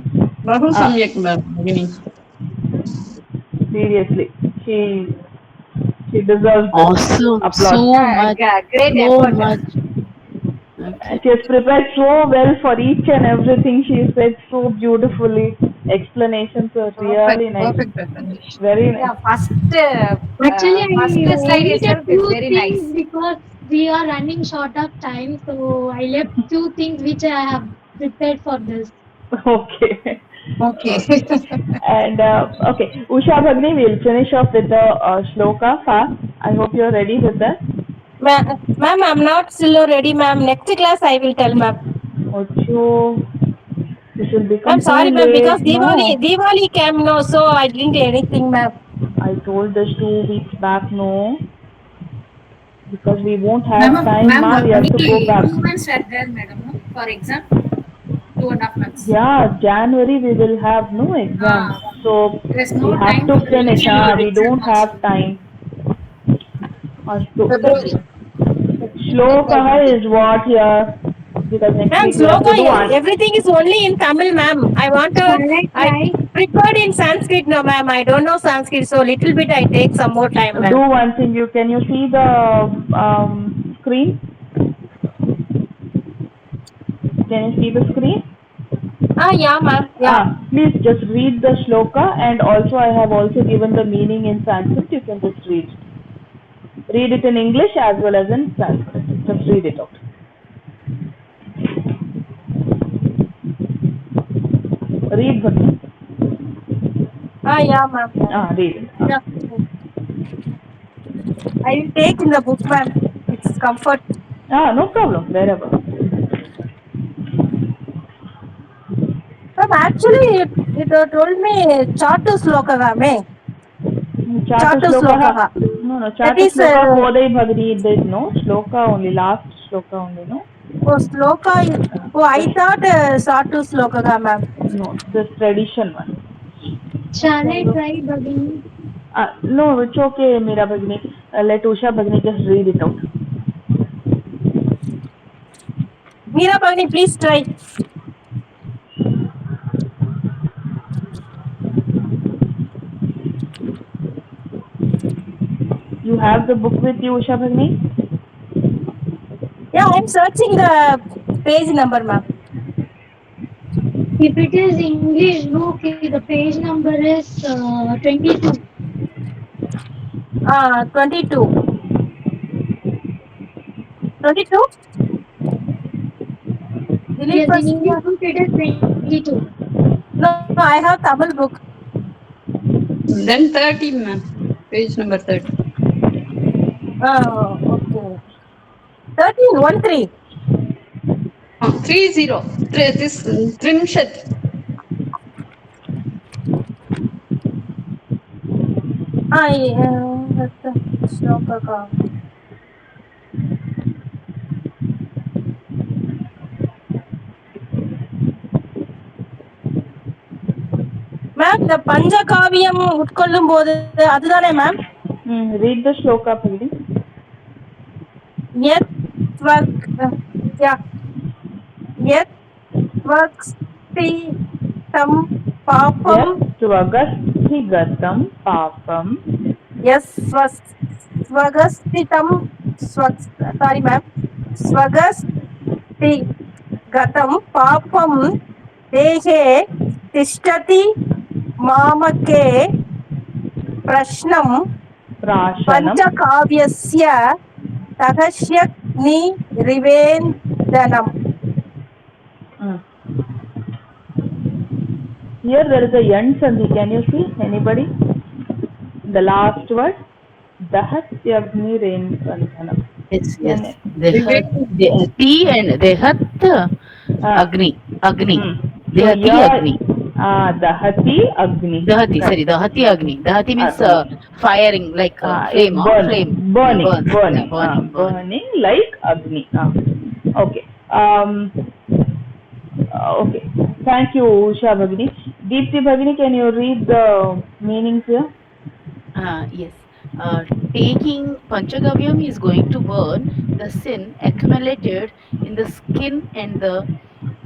बहु सम्यक् भगिनी. Seriously, she deserves Awesome. applause. So much. Great So effort. much. Okay. She has prepared so well for each and everything. She said so beautifully. Explanations are really nice. Perfect presentation. Very nice. Yeah, first Actually, first I slide omitted itself is few very things nice. because we are running short of time. So I left few things which I have prepared for this. Okay. Okay. And okay, Usha Bhagini, we'll finish off with the shloka fast. I hope you're ready with that. Ma'am, I'm not still ready, ma'am. Next class I will tell, ma'am. Ocho. This will become I'm sorry, too ma'am, late. because No, Diwali came, no, so I didn't do anything, ma'am. I told this 2 weeks back. No, because we won't have time. Ma, we have to go back. 2 months are there, madam, no? For exam, 2.5 months. Yeah, January we will have no exam. So There's we no have time to for finish. revision. We don't have time. Astu. February. Shloka is what here? Because next Ma'am, week we have to do Sloka, everything is only in Tamil, ma'am. I want to, I prepared in Sanskrit, no, ma'am. I don't know Sanskrit, so little bit I take some more time, Do ma'am. one thing. Can you see the screen? Can you see the screen? Yeah, ma'am. Yeah. Please just read the shloka, and also I have also given the meaning in Sanskrit. You can just read. Read it in English as well as in Sanskrit. Just read it out. read Bhagini. Yeah, ma'am. Read it. Yeah. I will take in the book, ma'am. It's comfort. No problem, wherever. Ma'am, actually, it told me Chatu Sloka, ma'am. Chatu Shloka. No, That Chatu is Shloka Kodai Bhagini, there is no Shloka only, last Shloka only, no? Sloka. I thought Chatu Sloka, ma'am. No, this tradition one. Shall I try, Bhagini? No, it's okay, Meera Bhagini. Let Usha Bhagini just read it out. Meera Bhagini, please try. You have the book with you, Usha Bhagini? Yeah, I'm searching the page number, ma'am. If it is English book, the page number is 22. 22. 22? Yes, in English book it is 22. No, I have Tamil book. Then 13, ma'am. Page number 13. Okay. 13, 13. 30. This Trimshat. Shloka. Ma'am, the Panchakaviyam உட்கொள்ளும் போது அதுதானே ma'am? Read the Shloka, Bhagini. Yat Svagstitam Papam. Svagastigatam Papam. Yes, Svagastitam. Sorry, ma'am. Svagastigatam Papam Dehe Tishtati Mamake Prashnam Panchakavyasya Tahashyakni Rivendanam. Here there is a yan sandhi. Can you see? Anybody? The last word. Dahatyagni Renvandhanam. Yes. Dehati and Dehat Agni. Dehati Agni. Dahati Agni. Dahati Agni. Dahati means firing, like flame. Burning like Agni. Okay. Okay. Thank you, Usha Bhagini. Deepti Bhagini, can you read the meanings here? Yes. Taking Panchagavyam is going to burn the sin accumulated in the skin and the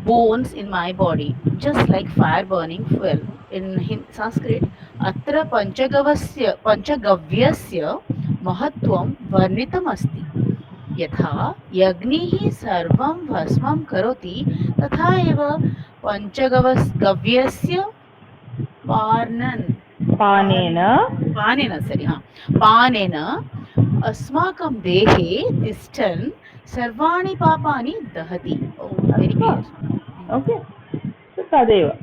bones in my body, just like fire burning fuel. In Sanskrit, Atra Panchagavyasya Mahatvam Varnitam Asti. यथा यज्ञिः सर्वं भस्मं करोति तथा एव पञ्चगव्यस्य पानेन अस्माकं देहे तिष्ठन् सर्वाणि पापानि दहति. Very clear. Okay. So Tadeva.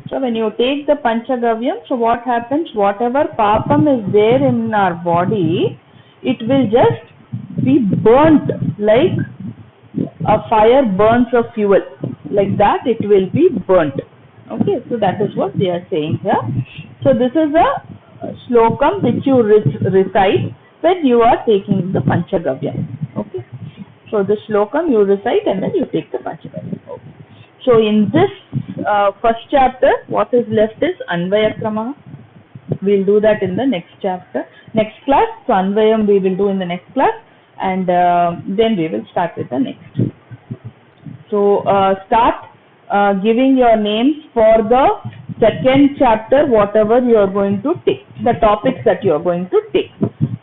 So when you take the Panchagavyam, so what happens? Whatever papam is there in our body, it will just be burnt like a fire burns a fuel. Like that it will be burnt. Okay, so that is what they are saying here. So this is a slokam which you recite when you are taking the Panchagavyam. Okay, so the slokam you recite and then you take the Panchagavyam. Okay. So in this first chapter, what is left is Anvaya Krama. We will do that in the next chapter, next class. So Anvayam we will do in the next class, and then we will start with the next. So start giving your names for the second chapter, whatever you are going to take, the topics that you are going to take.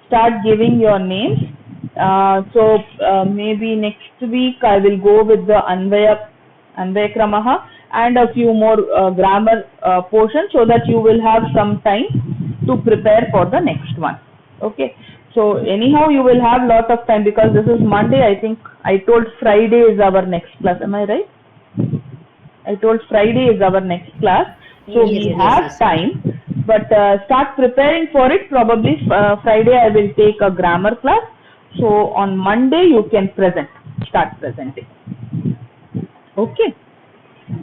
Start giving your names. So maybe next week I will go with the Anvaya Kramaha and a few more grammar portions, so that you will have some time to prepare for the next one. Okay. So anyhow you will have lot of time, because this is Monday. I think I told Friday is our next class. Am I right? I told Friday is our next class. So we have time, but start preparing for it. Probably Friday I will take a grammar class. So on Monday you can start presenting. Okay.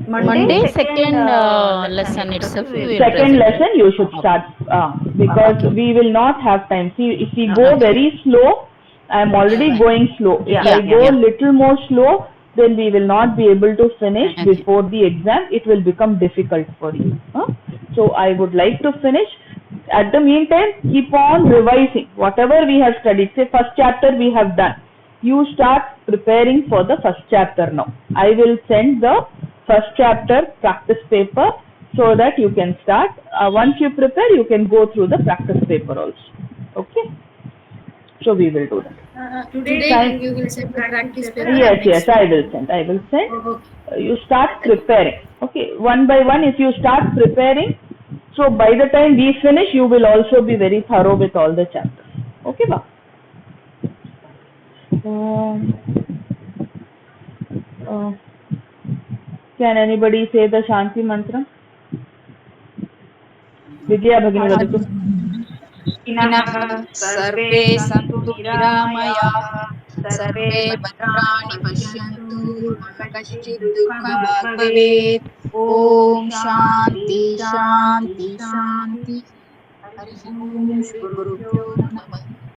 Monday second lesson itself. We will Second present. lesson you should start because we will not have time. See, if we go very slow, I am already going slow. If I go little more slow, then we will not be able to finish before the exam. It will become difficult for you. So I would like to finish. At the meantime, keep on revising whatever we have studied. Say first chapter we have done. You start preparing for the first chapter now. I will send the first chapter practice paper so that you can start. Once you prepare, you can go through the practice paper also. Okay. So we will do that. Today you will send the practice paper. Yes, I will send. You start preparing. Okay, one by one. If you start preparing, so by the time we finish, you will also be very thorough with all the chapters. Okay, ba? Can anybody say the Shanti mantra? Vidya Bhagini vadatu. सर्वे सन्तु निरामयाः सर्वे भद्राणि पश्यन्तु मा कश्चित् दुःखभाग् भवेत् ॐ शान्ति शान्ति शान्ति हरिः ॐ श्री गुरुभ्यो नमः।